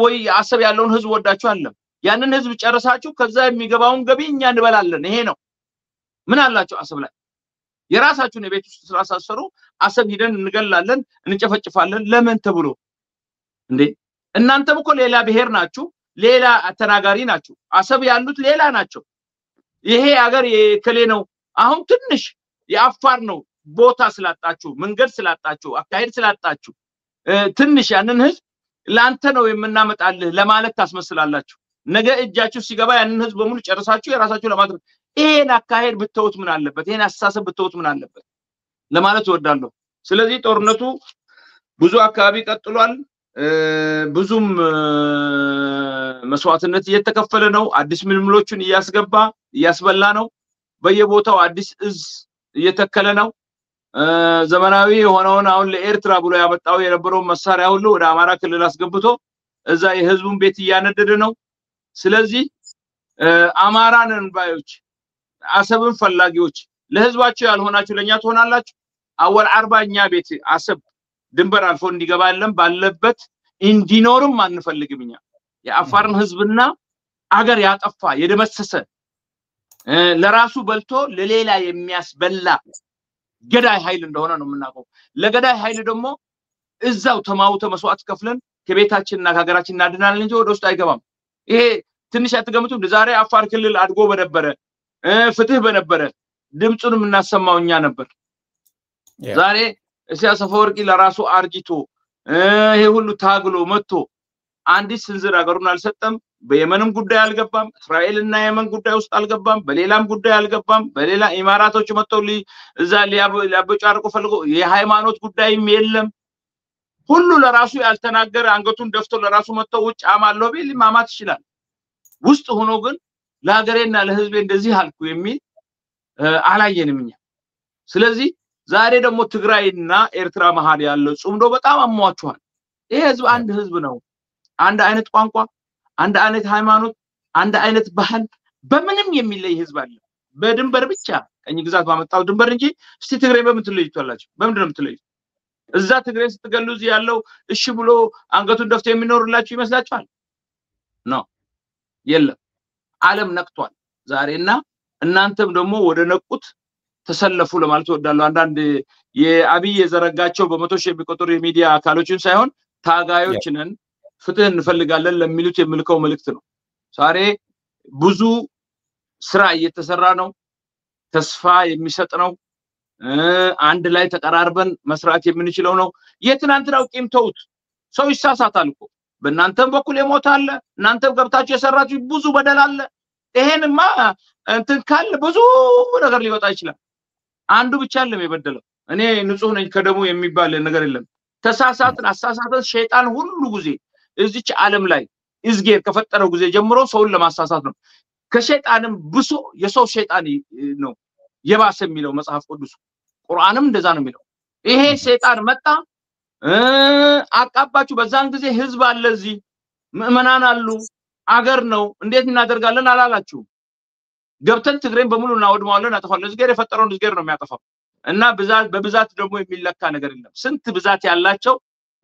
ወይ አሰብ ያለውን ህዝብ ወዳችሁ አለ ያንን ህዝብ ጨርሳችሁ ከዛ የሚገባውን ገቢ እኛ እንበላለን ይሄ ነው ምን አላችሁ አሰብ ላይ የራሳችሁን የቤት ውስጥ ስራ ሳሰሩ አሰብ ሂደን እንገላለን እንጨፈጭፋለን ለምን ተብሎ እንዴ እናንተም እኮ ሌላ ብሄር ናችሁ ሌላ ተናጋሪ ናችሁ አሰብ ያሉት ሌላ ናቸው ይሄ ሀገር የከሌ ነው አሁን ትንሽ የአፋር ነው ቦታ ስላጣችሁ መንገድ ስላጣችሁ አካሄድ ስላጣችሁ ትንሽ ያንን ህዝብ ላንተ ነው የምናመጣልህ ለማለት ታስመስላላችሁ ነገ እጃችሁ ሲገባ ያንን ህዝብ በሙሉ ጨርሳችሁ የራሳችሁ ለማድረግ ይሄን አካሄድ ብትተውት ምን አለበት ይሄን አስተሳሰብ ብትተውት ምን አለበት ለማለት ወዳለሁ ስለዚህ ጦርነቱ ብዙ አካባቢ ቀጥሏል ብዙም መስዋዕትነት እየተከፈለ ነው አዲስ ምልምሎችን እያስበላ ነው በየቦታው አዲስ እዝ እየተከለ ነው ዘመናዊ የሆነውን አሁን ለኤርትራ ብሎ ያመጣው የነበረው መሳሪያ ሁሉ ወደ አማራ ክልል አስገብቶ እዛ የህዝቡን ቤት እያነደደ ነው ስለዚህ አማራንን ባዮች አሰብን ፈላጊዎች ለህዝባቸው ያልሆናችሁ ለኛ ትሆናላችሁ አወል 40ኛ ቤት አሰብ ድንበር አልፎ እንዲገባለን ባለበት እንዲኖርም አንፈልግምኛ የአፋርን ህዝብና አገር ያጠፋ የደመሰሰ ለራሱ በልቶ ለሌላ የሚያስበላ ገዳይ ኃይል እንደሆነ ነው የምናውቀው ለገዳይ ኃይል ደግሞ እዛው ተማውተ መስዋዕት ከፍለን ከቤታችንና ከሀገራችን እናድናለን እንጂ ወደ ውስጥ አይገባም ይሄ ትንሽ አትገምቱ ዛሬ አፋር ክልል አድጎ በነበረ ፍትህ በነበረ ድምጹን እናሰማውኛ ነበር ዛሬ ኢሳያስ አፈወርቂ ለራሱ አርጂቶ ይሄ ሁሉ ታግሎ መጥቶ አንዲት ስንዝር አገሩን አልሰጠም በየመንም ጉዳይ አልገባም እስራኤልና የመን ጉዳይ ውስጥ አልገባም በሌላም ጉዳይ አልገባም በሌላ ኢማራቶች መጥተው እዛ ሊያበጫርቁ ፈልጎ የሃይማኖት ጉዳይም የለም ሁሉ ለራሱ ያልተናገረ አንገቱን ደፍቶ ለራሱ መጥቶ ውጭ አማለው ቢል ማማት ይችላል ውስጥ ሆኖ ግን ለሀገሬና ለህዝቤ እንደዚህ አልኩ የሚል አላየንምኛ ስለዚህ ዛሬ ደግሞ ትግራይና ኤርትራ መሃል ያለው ጾምዶ በጣም አሟቸዋል ይሄ ህዝብ አንድ ህዝብ ነው አንድ አይነት ቋንቋ አንድ አይነት ሃይማኖት አንድ አይነት ባህል በምንም የሚለይ ህዝብ አለ በድንበር ብቻ ቀኝ ግዛት ባመጣው ድንበር እንጂ እስቲ ትግሬ በምን ትለይቷላችሁ በምንድን ነው የምትለዩት እዛ ትግሬ ስትገሉዝ ያለው እሺ ብሎ አንገቱን ደፍቶ የሚኖርላችሁ ይመስላችኋል ነው የለም ዓለም ነቅቷል ዛሬና እናንተም ደግሞ ወደ ነቁት ተሰለፉ ለማለት ወዳለው አንዳንድ የአብይ የዘረጋቸው በመቶ ሺህ የሚቆጠሩ የሚዲያ አካሎችን ሳይሆን ታጋዮች ነን ፍትህ እንፈልጋለን ለሚሉት የምልከው መልእክት ነው ዛሬ ብዙ ስራ እየተሰራ ነው ተስፋ የሚሰጥ ነው አንድ ላይ ተቀራርበን መስራት የምንችለው ነው የትናንትናው ቂም ተውት ሰው ይሳሳታል እኮ በእናንተም በኩል የሞታል እናንተም ገብታችሁ የሰራችሁ ብዙ በደል አለ ይሄንማ እንትን ካለ ብዙ ነገር ሊወጣ ይችላል አንዱ ብቻ አይደለም የበደለው እኔ ንጹህ ነኝ ከደሙ የሚባል ነገር የለም ተሳሳትን አሳሳተን ሸይጣን ሁሉ ጊዜ እዚች ዓለም ላይ እዝጌር ከፈጠረው ጊዜ ጀምሮ ሰውን ለማሳሳት ነው ከሸይጣንም ብሶ የሰው ሸይጣን ነው የባሰ የሚለው መጽሐፍ ቅዱስ ቁርአንም እንደዛ ነው የሚለው ይሄ ሸይጣን መጣ አቃባችሁ በዛን ጊዜ ህዝብ አለ እዚህ ምእመናን አሉ አገር ነው እንዴት እናደርጋለን አላላችሁ ገብተን ትግሬን በሙሉ እናወድማለን አጠፋለን እዝጌር የፈጠረውን እዝጌር ነው የሚያጠፋው እና በብዛት ደግሞ የሚለካ ነገር የለም ስንት ብዛት ያላቸው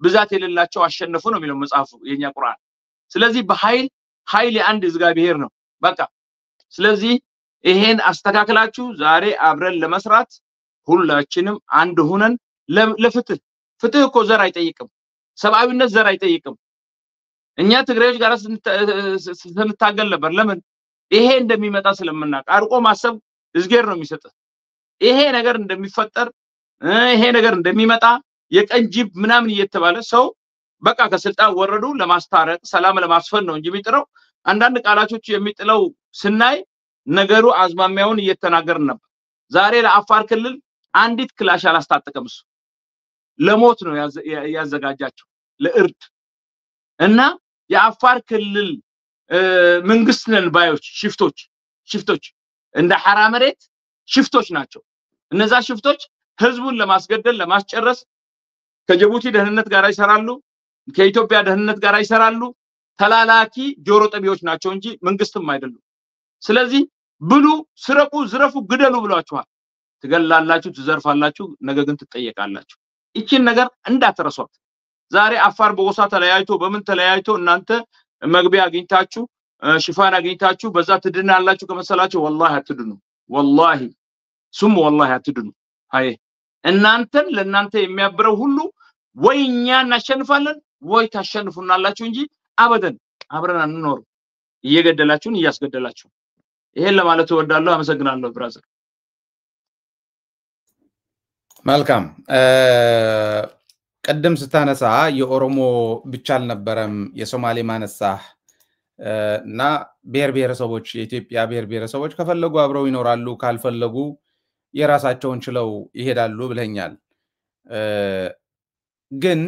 ብዛት የሌላቸው አሸነፉ ነው የሚለው መጽሐፉ የኛ ቁርአን ስለዚህ በኃይል የአንድ እግዚአብሔር ነው በቃ ስለዚህ ይሄን አስተካክላችሁ ዛሬ አብረን ለመስራት ሁላችንም አንድ ሆነን ለፍትህ እኮ ዘር አይጠይቅም ሰብአዊነት ዘር አይጠይቅም እኛ ትግሬዎች ጋር ስንታገል ነበር ለምን ይሄ እንደሚመጣ ስለምናውቅ አርቆ ማሰብ እዝጌር ነው የሚሰጥ ይሄ ነገር እንደሚፈጠር ይሄ ነገር እንደሚመጣ የቀንጂብ ምናምን እየተባለ ሰው በቃ ከስልጣን ወረዱ ለማስታረቅ ሰላም ለማስፈን ነው እንጂ የሚጥረው አንዳንድ ቃላቶች የሚጥለው ስናይ ነገሩ አዝማሚያውን እየተናገርን ነበር ዛሬ ለአፋር ክልል አንዲት ክላሽ አላስታጠቀም እሱ ለሞት ነው ያዘጋጃቸው ለእርድ እና የአፋር ክልል መንግስት ነን ባዮች ሽፍቶች እንደ ሐራመሬት ሽፍቶች ናቸው እነዛ ሽፍቶች ህዝቡን ለማስገደል ለማስጨረስ ከጅቡቲ ደህንነት ጋር ይሰራሉ ከኢትዮጵያ ደህንነት ጋር ይሰራሉ ተላላኪ ጆሮ ጠቢዎች ናቸው እንጂ መንግስትም አይደሉም ስለዚህ ብሉ ስረቁ ዝረፉ ግደሉ ብሏችኋል ትገላላችሁ ትዘርፋላችሁ ነገ ግን ትጠየቃላችሁ እቺን ነገር እንዳትረሷት ዛሬ አፋር በጎሳ ተለያይቶ በምን ተለያይቶ እናንተ መግቢያ አግኝታችሁ ሽፋን አግኝታችሁ በዛ ትድናላችሁ ከመሰላችሁ والله አትድኑ والله ሱም والله አትድኑ አይ እናንተን ለእናንተ የሚያብረው ሁሉ ወይኛ እናሸንፋለን ወይ ታሸንፉናላችሁ እንጂ አበደን አብረን አንኖር እየገደላችሁን እያስገደላችሁ ይሄን ለማለት እወዳለሁ አመሰግናለሁ ብራዘር መልካም ቀደም ስታነሳ የኦሮሞ ብቻ አልነበረም የሶማሌ ማነሳህ እና ብሔረሰቦች የኢትዮጵያ ብሔረሰቦች ከፈለጉ አብረው ይኖራሉ ካልፈለጉ የራሳቸውን ችለው ይሄዳሉ ብለኛል ግን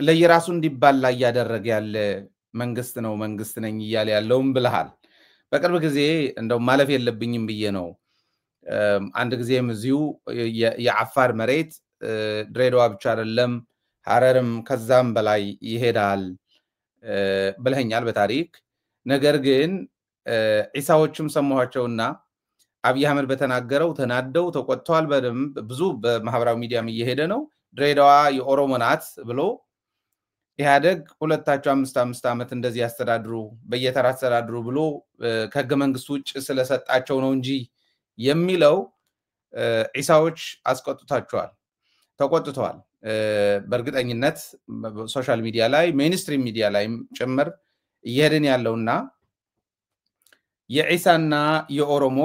ለየራሱ እንዲባላ ያደረገ ያለ መንግስት ነው መንግስት ነኝ ይያል ያለውም ብለሃል በቅርብ ጊዜ እንደው ማለፍ የለብኝም ብዬ ነው አንድ ጊዜም እዚሁ የአፋር መሬት ድሬዳዋ ብቻ አይደለም ሐረርም ከዛም በላይ ይሄዳል ብለኛል በታሪክ ነገር ግን ኢሳዎችም ሰማኋቸውና አብይ አህመድ በተናገረው ተናደው ተቆጥተዋል በደንብ ብዙ በማህበራዊ ሚዲያም እየሄደ ነው ድሬዳዋ የኦሮሞ ናት ብሎ ኢህአደግ ሁለታቸው 5 ዓመት እንደዚህ ያስተዳድሩ በየተራ አስተዳድሩ ብሎ ከህገ መንግስቱ ውጭ ስለሰጣቸው ነው እንጂ የሚለው ኢሳዎች አስቆጥቷቸዋል ተቆጥተዋል በርግጠኝነት ሶሻል ሚዲያ ላይ ሜንስትሪም ሚዲያ ላይ ጭምር እየሄድን ያለውና የኢሳና የኦሮሞ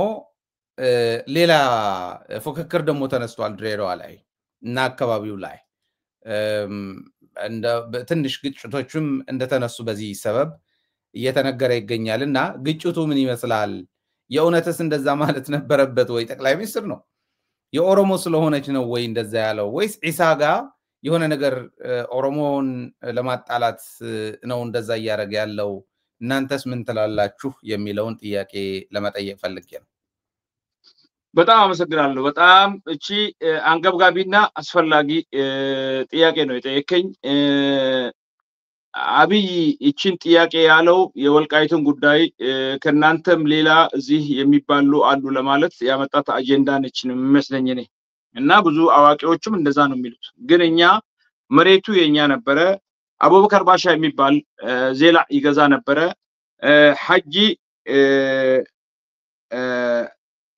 ሌላ ፉክክር ደግሞ ተነስቷል ድሬዳዋ ላይ እና አካባቢው ላይ እንደ ትንሽ ግጭቶችም እንደተነሱ በዚህ ሰበብ እየተነገረ ይገኛልና ግጭቱ ምን ይመስላል የኡነተስ እንደዛ ማለት ነበረበት ወይ ጠቅላይ ሚኒስትር ነው የኦሮሞ ስለሆነች ነው ወይ እንደዛ ያለው ወይስ ኢሳ ጋር የሆነ ነገር ኦሮሞን ለማጣላት ነው እንደዛ ያያረጋ ያለው እናንተስ ምን ትላላችሁ የሚለውን ጥያቄ ለመጠየቅ ፈልጌ ነው በጣም አመሰግናለሁ በጣም እቺ አንገብጋቢና አስፈላጊ ጥያቄ ነው የጠየከኝ አብይ እቺን ጥያቄ ያለው የወልቃይቱን ጉዳይ ከናንተም ሌላ እዚህ የሚባሉ አሉ ለማለት ያመጣት አጀንዳ ነች ነው የሚመስለኝ እኔ እና ብዙ አዋቂዎችም እንደዛ ነው የሚሉት ግን እኛ መሬቱ የኛ ነበረ አቡበከር ባሻ የሚባል ዜላ ይገዛ ነበረ ሐጂ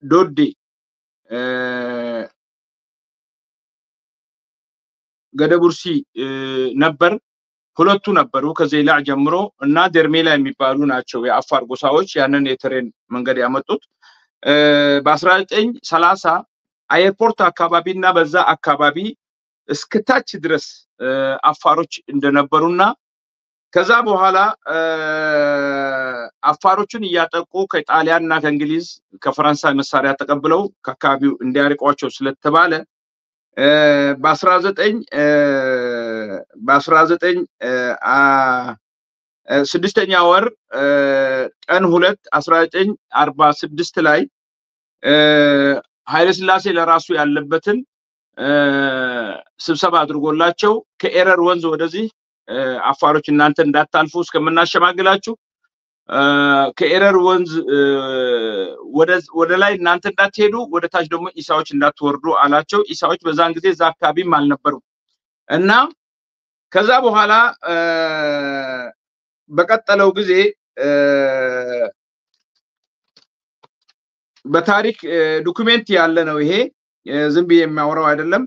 ዶዲ ገደቡርሲ ነበር ሁለቱ ነበሩ ከዜላ ጀምሮ እና ደርሜላ የሚባሉ ናቸው የአፋር ጎሳዎች ያንን የተሬን መንገድ ያመጡት በ1930 አየርፖርት አካባቢና በዛ አካባቢ እስከታች ድረስ አፋሮች እንደነበሩና ከዛ በኋላ አፋሮችን እያጠቁ ከጣሊያንና ከእንግሊዝ ከፈረንሳይ መሳሪያ ተቀብለው ከአካባቢው እንዲያርቋቸው ስለተባለ ስድስተኛ ወር ቀን 2 1946 ላይ ኃይለ ሥላሴ ለራሱ ያለበትን ስብሰባ አድርጎላቸው ከኤረር ወንዝ ወደዚህ አፋሮች እናንተ እንዳታልፉ እስከምናሸማግላችሁ ከኤረር ወንዝ ወደ ላይ እናንተ እንዳትሄዱ ወደ ታች ደግሞ ኢሳዎች እንዳትወርዱ አላቸው። ኢሳዎች በዛን ጊዜ እዛ አካባቢም አልነበሩም እና ከዛ በኋላ በቀጠለው ጊዜ በታሪክ ዶክመንት ያለ ነው ይሄ ዝም ብዬ የሚያወራው አይደለም።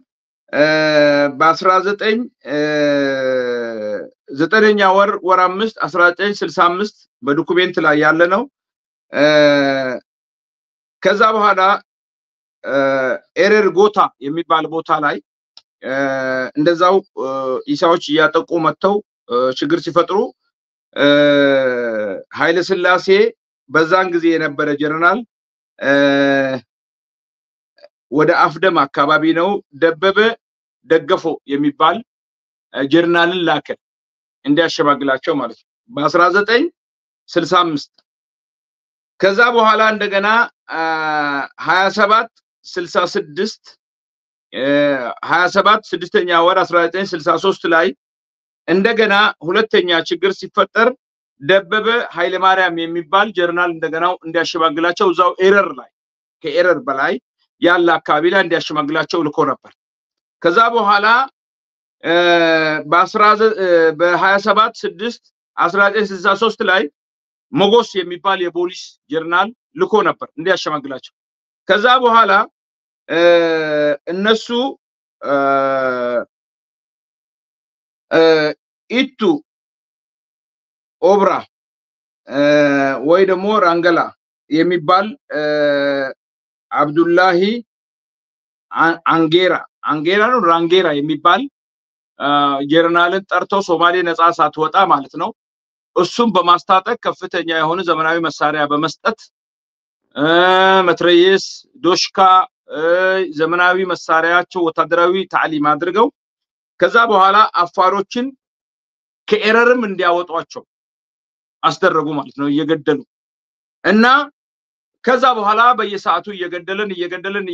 በ9ኛ ወር 5 1965 በዶክመንት ላይ ያለ ነው። ከዛ በኋላ ኤረር ጎታ የሚባል ቦታ ላይ እንደዛው ኢሳዎች እያጠቁ መተው ችግር ሲፈጥሩ ኃይለ ሥላሴ በዛን ጊዜ የነበረ ጀነራል ወደ አፍደም አካባቢ ነው ደበበ ደገፎ የሚባል ጀነራልን ላከ እንዲያሸማግላቸው ማለት ነው በ1965 ከዛ በኋላ እንደገና 27 6ኛ ወር 1963 ላይ እንደገና ሁለተኛ ችግር ሲፈጠር ደበበ ኃይለ ማርያም የሚባል ጀነራል እንደገናው እንዲያሸማግላቸው እዛው ኤረር ላይ ከኤረር በላይ ያለ አካባቢ ላይ እንዲያሸማግላቸው ልኮ ነበር። ከዛ በኋላ በ27 6 1963 ላይ ሞጎስ የሚባል የፖሊስ ጀነራል ልኮ ነበር እንዲያሸማግላቸው። ከዛ በኋላ እነሱ ኢቱ ኦብራ ወይ ደግሞ ራንገላ የሚባል አብዱላሂ አንጌራ ነው ራንጌራ የሚባል ጀነራልን ጠርተው ሶማሌ ነፃ ሳትወጣ ማለት ነው እሱም በማስታጠቅ ከፍተኛ የሆነ ዘመናዊ መሳሪያ በመስጠት መትረየስ ዶሽካ ዘመናዊ መሳሪያቸው ወታደራዊ ታዕሊም አድርገው ከዛ በኋላ አፋሮችን ከኤረርም እንዲያወጧቸው አስደረጉ ማለት ነው እየገደሉ እና ከዛ በኋላ በየሰዓቱ እየገደለን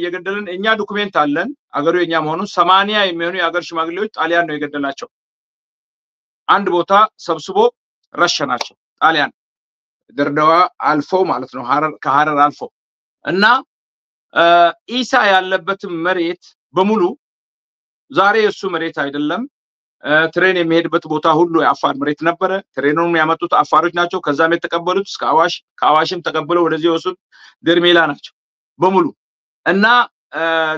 እኛ ዶክመንት አለን አገሩ የኛ መሆኑን 80 የሚሆኑ የአገር ሽማግሌዎች ጣሊያን ነው የገደላቸው አንድ ቦታ ሰብስቦ ረሸናቸው ጣሊያን ድሬዳዋ አልፎ ማለት ነው ከሐረር አልፎ እና ኢሳ ያለበት መሬት በሙሉ ዛሬ እሱ መሬት አይደለም ትሬን የሚሄድበት ቦታ ሁሉ የአፋር መሬት ነበረ ትሬኑን ያመጡት አፋሮች ናቸው ከዛም የተቀበሉት እስከ አዋሽ ከአዋሽም ተቀበለው ወደዚህ ወሱን ደርሜላ ናቸው በሙሉ እና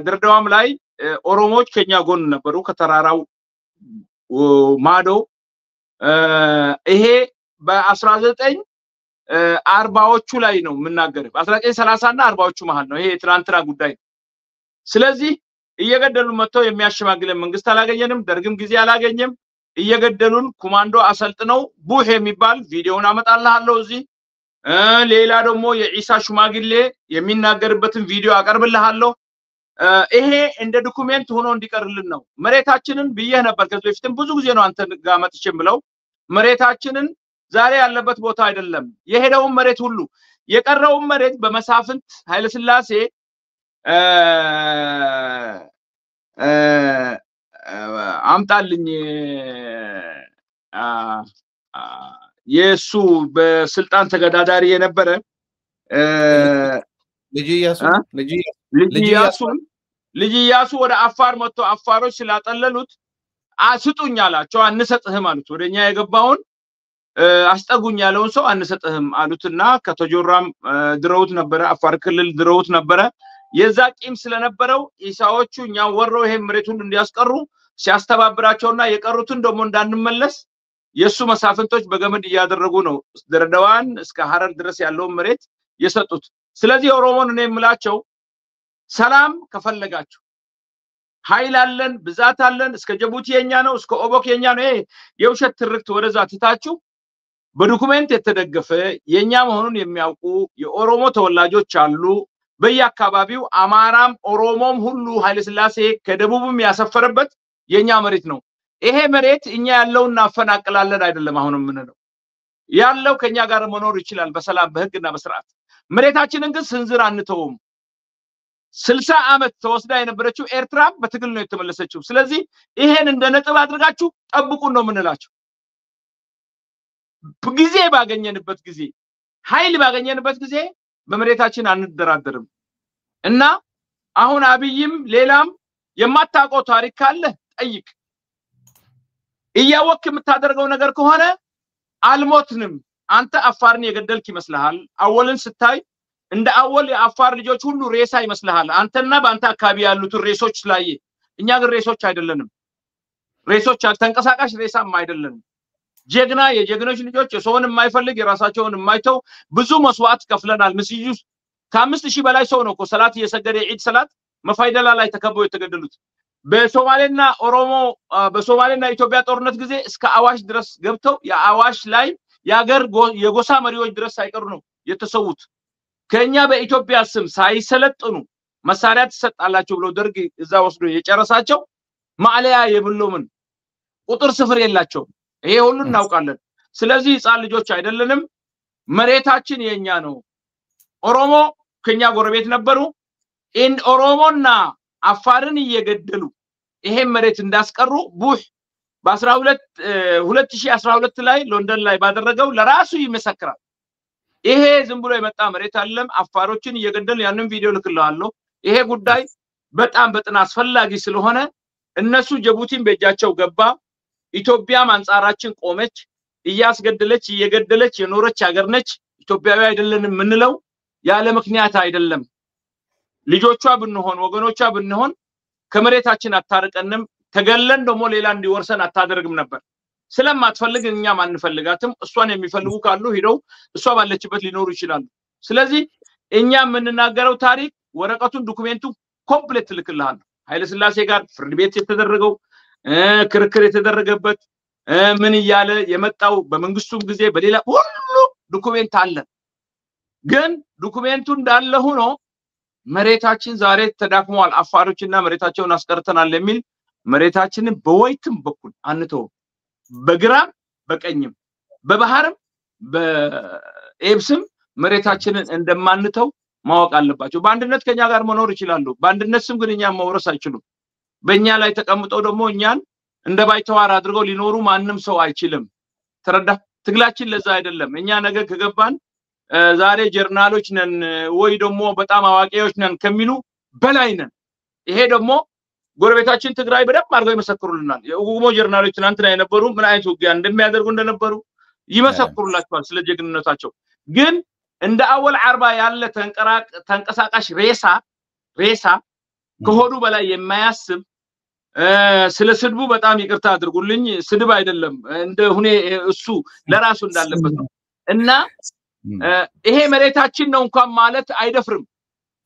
ድሬዳዋም ላይ ኦሮሞዎች ከኛ ጎን ነበሩ ከተራራው ማዶ ይሄ በ1940ዎቹ ላይ ነው የምናገረው በ1930 እና 40ዎቹ መሃል ነው ይሄ ትራንትራ ጉዳይ ስለዚህ እየገደሉ መተው የሚያሸማግለን መንግስት አላገኘንም ደርግም ጊዜ አላገኘም እየገደሉን ኮማንዶ አሰልጥነው ቡህ የሚባል ቪዲዮውን አመጣልሃለሁ እዚህ ሌላ ደግሞ የኢሳ ሽማግሌ የሚናገርበትን ቪዲዮ አቀርብልሃለሁ ይሄ እንደ ዶክመንት ሆኖ እንዲቀርልን ነው መሬታችንን ብዬ ነበር ከዚህ በፊትም ብዙ ጊዜ ነው አንተ ጋር መጥቼም ብለው መሬታችንን ዛሬ ያለበት ቦታ አይደለም የሄደው መሬት ሁሉ የቀረው መሬት በመሳፍንት ኃይለ ሥላሴ አምጣልኝ የሱ በስልጣን ተገዳዳሪ የነበረ ልጅ ኢያሱ ወደ አፋር መጥቶ አፋሮች ስላጠለሉት አስጡኝ አላቸው አንሰጥህም አሉት ወደኛ የገባውን አስጠጉኝ ያለውን ሰው አንሰጥህም አሉትና ከተጆራም ድረውት ነበረ አፋር ክልል ድረውት ነበረ የዛ ቂም ስለነበረው ኢሳዎቹ ኛው ወረው ይሄ መሬቱን እንዲያስቀሩ ሲያስተባብራቸውና የቀሩትን ደግሞ እንዳንመለስ የሱ መሳፍንቶች በገመድ ያደረጉ ነው ድሬዳዋን እስከ ሐረር ድረስ ያለው መሬት የሰጡት ስለዚህ ኦሮሞን እኔ የምላቸው ሰላም ከፈለጋችሁ ኃይል አለን ብዛት አለን እስከ ጅቡቲ የኛ ነው እስከ ኦቦክ የኛ ነው የውሸት ትርክት ወደዛ ትታችሁ በዶክመንት የተደገፈ የኛ መሆኑን የሚያውቁ የኦሮሞ ተወላጆች አሉ በየአካባቢው አማራም ኦሮሞም ሁሉ ኃይለ ሥላሴ ከደቡብም ያሰፈረበት የኛ መሬት ነው ይሄ መሬት እኛ ያለውና አፈናቅላለን አይደለም አሁንም ምን ነው ያለው ከኛ ጋር መኖር ይችላል በሰላም በህግና በስርዓት መሬታችንን ግን ስንዝር አንተውም 60 ዓመት ተወስዳ የነበረችው ኤርትራ በትግል ነው የተመለሰችው ስለዚህ ይሄን እንደ ነጥብ አድርጋችሁ ጠብቁ ነው ምንላችሁ ጊዜ ባገኘንበት ጊዜ ኃይል ባገኘንበት ጊዜ በመሬታችን አንደራደርም እና አሁን አብይም ሌላም የማታውቀው ታሪክ ካለ ጠይቅ እያወክ የምታደርገው ነገር ከሆነ አልሞትንም አንተ አፋርን የገደልክ ይመስልሃል አወልን ስታይ እንደ አወል የአፋር ልጆች ሁሉ ሬሳ ይመስልሃል አንተና በአንተ አካባቢ ያሉት ሬሶች ላይ እኛ ግን ሬሶች አይደለንም ሬሶች ተንቀሳቃሽ ሬሳም አይደለንም ጀግና የጀግኖች ልጆች የሰውን የማይፈልግ የራሳቸውን የማይተው ብዙ መስዋዕት ከፍለናል መስጂድ ከ5000 በላይ ሰው ነው እኮ ሰላት እየሰገደ ኢድ ሰላት መፋይደላ ላይ ተከበው የተገደሉት በሶማሌና ኦሮሞ በሶማሌና ኢትዮጵያ ጦርነት ጊዜ እስከ አዋሽ ድረስ ገብተው የአዋሽ ላይ ያገር የጎሳ መሪዎች ድረስ ሳይቀሩ ነው የተሰዉት ከኛ በኢትዮጵያ ስም ሳይሰለጥኑ መሳሪያ ተሰጣላችሁ ብሎ ደርግ እዛ ወስዶ የጨረሳቸው ማዕለያ የብሎምን ቁጥር ስፍር የላቸው ይሄ ሁሉ እናውቃለን ስለዚህ ጻል ልጆች አይደለንም መሬታችን የኛ ነው ኦሮሞ ከኛ ጎረቤት ነበሩ ኢን ኦሮሞና አፋርን እየገደሉ ይሄ መሬት እንዳስቀሩ ቡህ በ2012 ላይ ሎንደን ላይ ባደረገው ለራሱ ይመሰክራል ይሄ ዝም ብሎ የመጣ መሬት አለም አፋሮችን እየገደሉ ያንን ቪዲዮ ልክልሃለሁ ይሄ ጉዳይ በጣም አስፈላጊ ስለሆነ እነሱ ጅቡቲን በእጃቸው ገባ ኢትዮጵያ አንጻራችን ቆመች እያስገደለች እየገደለች የኖረች ሀገር ነች ኢትዮጵያዊ አይደለንም ምንለው ያለ ምክንያት አይደለም ልጆቿ ብንሆን ወገኖቿ ብንሆን ከመሬታችን አታርቀንም ተገለን ደሞ ሌላ እንዲወርሰን አታደርግም ነበር ስለማትፈልግ እኛ ማንፈልጋትም እሷን የሚፈልጉ ካሉ ሄደው እሷ ባለችበት ሊኖሩ ይችላሉ ስለዚህ እኛ የምንናገረው ታሪክ ወረቀቱን ዶክመንቱ ኮምፕሊት ልክልሃል ኃይለ ሥላሴ ጋር ፍርድ ቤት የተደረገው ክርክር የተደረገበት ምን ይያለ የመጣው በመንግስቱም ጊዜ በሌላ ሁሉ ዶክመንት አለ ግን ዶክመንቱ እንዳለ ሆኖ መሬታችን ዛሬ ተዳክሟል አፋሮችና መሬታቸውን አስቀርተናል የሚል መሬታችንን በወይትም በኩል አንተው በግራም በቀኝም በባህርም በኤብስም መሬታችንን እንደማንተው ማወቅ አለባቸው በአንድነት ከኛ ጋር መኖር ይችላሉ በአንድነት ስም ግን እኛ መውረስ አይችሉም በእኛ ላይ ተቀምጠው ደግሞ እኛን እንደ ባይተዋር አድርገው ሊኖሩ ማንንም ሰው አይችልም ተረዳ ትግላችን ለዛ አይደለም እኛ ነገ ከገባን ዛሬ ጀርናሎች ነን ወይ ደግሞ በጣም አዋቂዎች ነን ከሚሉ በላይ ነን ይሄ ደግሞ ጎረቤታችን ትግራይ በደም አድርገው ይመሰክሩልናል የኡጉሞ ጀርናሎች ትናንትና የነበሩ ምን አይነት ውጊያ እንደሚያደርጉ እንደነበሩ ይመሰክሩላቸዋል ስለ ጀግንነታቸው ግን እንደ አወል አርባ ያለ ተንቀሳቃሽ ሬሳ ከሆዱ በላይ የማያስብ ስለ ስድቡ በጣም ይቅርታ አድርጉልኝ ስድብ አይደለም እንደ ሁኔ እሱ ለራሱ እንዳለበት ነው እና ይሄ መሬታችን ነው እንኳን ማለት አይደፍርም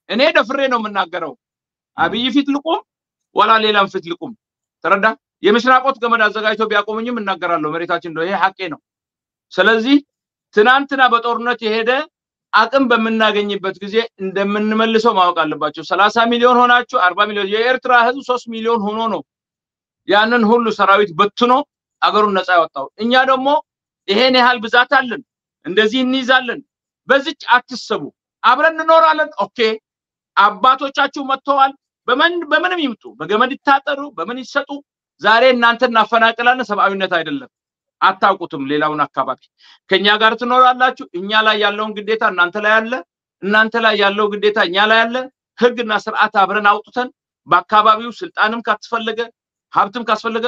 እኔ ደፍሬ ነው የምናገረው አብይ ፊት ልቁም ወላ ሌላም ፊት ልቁም ተረዳ የምስራቆት ገመድ አዘጋጅቶ ቢያቆሙኝም እናገራለሁ መሬታችን ነው ይሄ ሐቄ ነው ስለዚህ ትናንትና በጦርነት የሄደ አቅም በመናገኝበት ጊዜ እንደምንመልሰው ማወቅ አለባቸው 30 ሚሊዮን ሆናችሁ 40 ሚሊዮን የኤርትራ ህዝብ 3 ሚሊዮን ሆኖ ነው ያንን ሁሉ ሰራዊት በትኖ አገሩን ነፃ ያወጣው እኛ ደግሞ ይሄን ያህል ብዛት አለን እንደዚህ እንይዛለን በዚች አትሰቡ አብረን እንኖራለን ኦኬ አባቶቻችሁ መጥተዋል በምንም ይምጡ በገመድ ይታጠሩ በምን ይሰጡ ዛሬ እናንተ እናፈናቅላለን ሰብአዊነት አይደለም አታውቁትም ሌላውን አካባቢ ከኛ ጋር ትኖራላችሁ እኛ ላይ ያለውን ግዴታ እናንተ ላይ ያለ እናንተ ላይ ያለው ግዴታ እኛ ላይ ያለ ህግና ስርዓት አብረን አውጥተን በአካባቢው ስልጣንም ካስፈለገ ሀብትም ካስፈለገ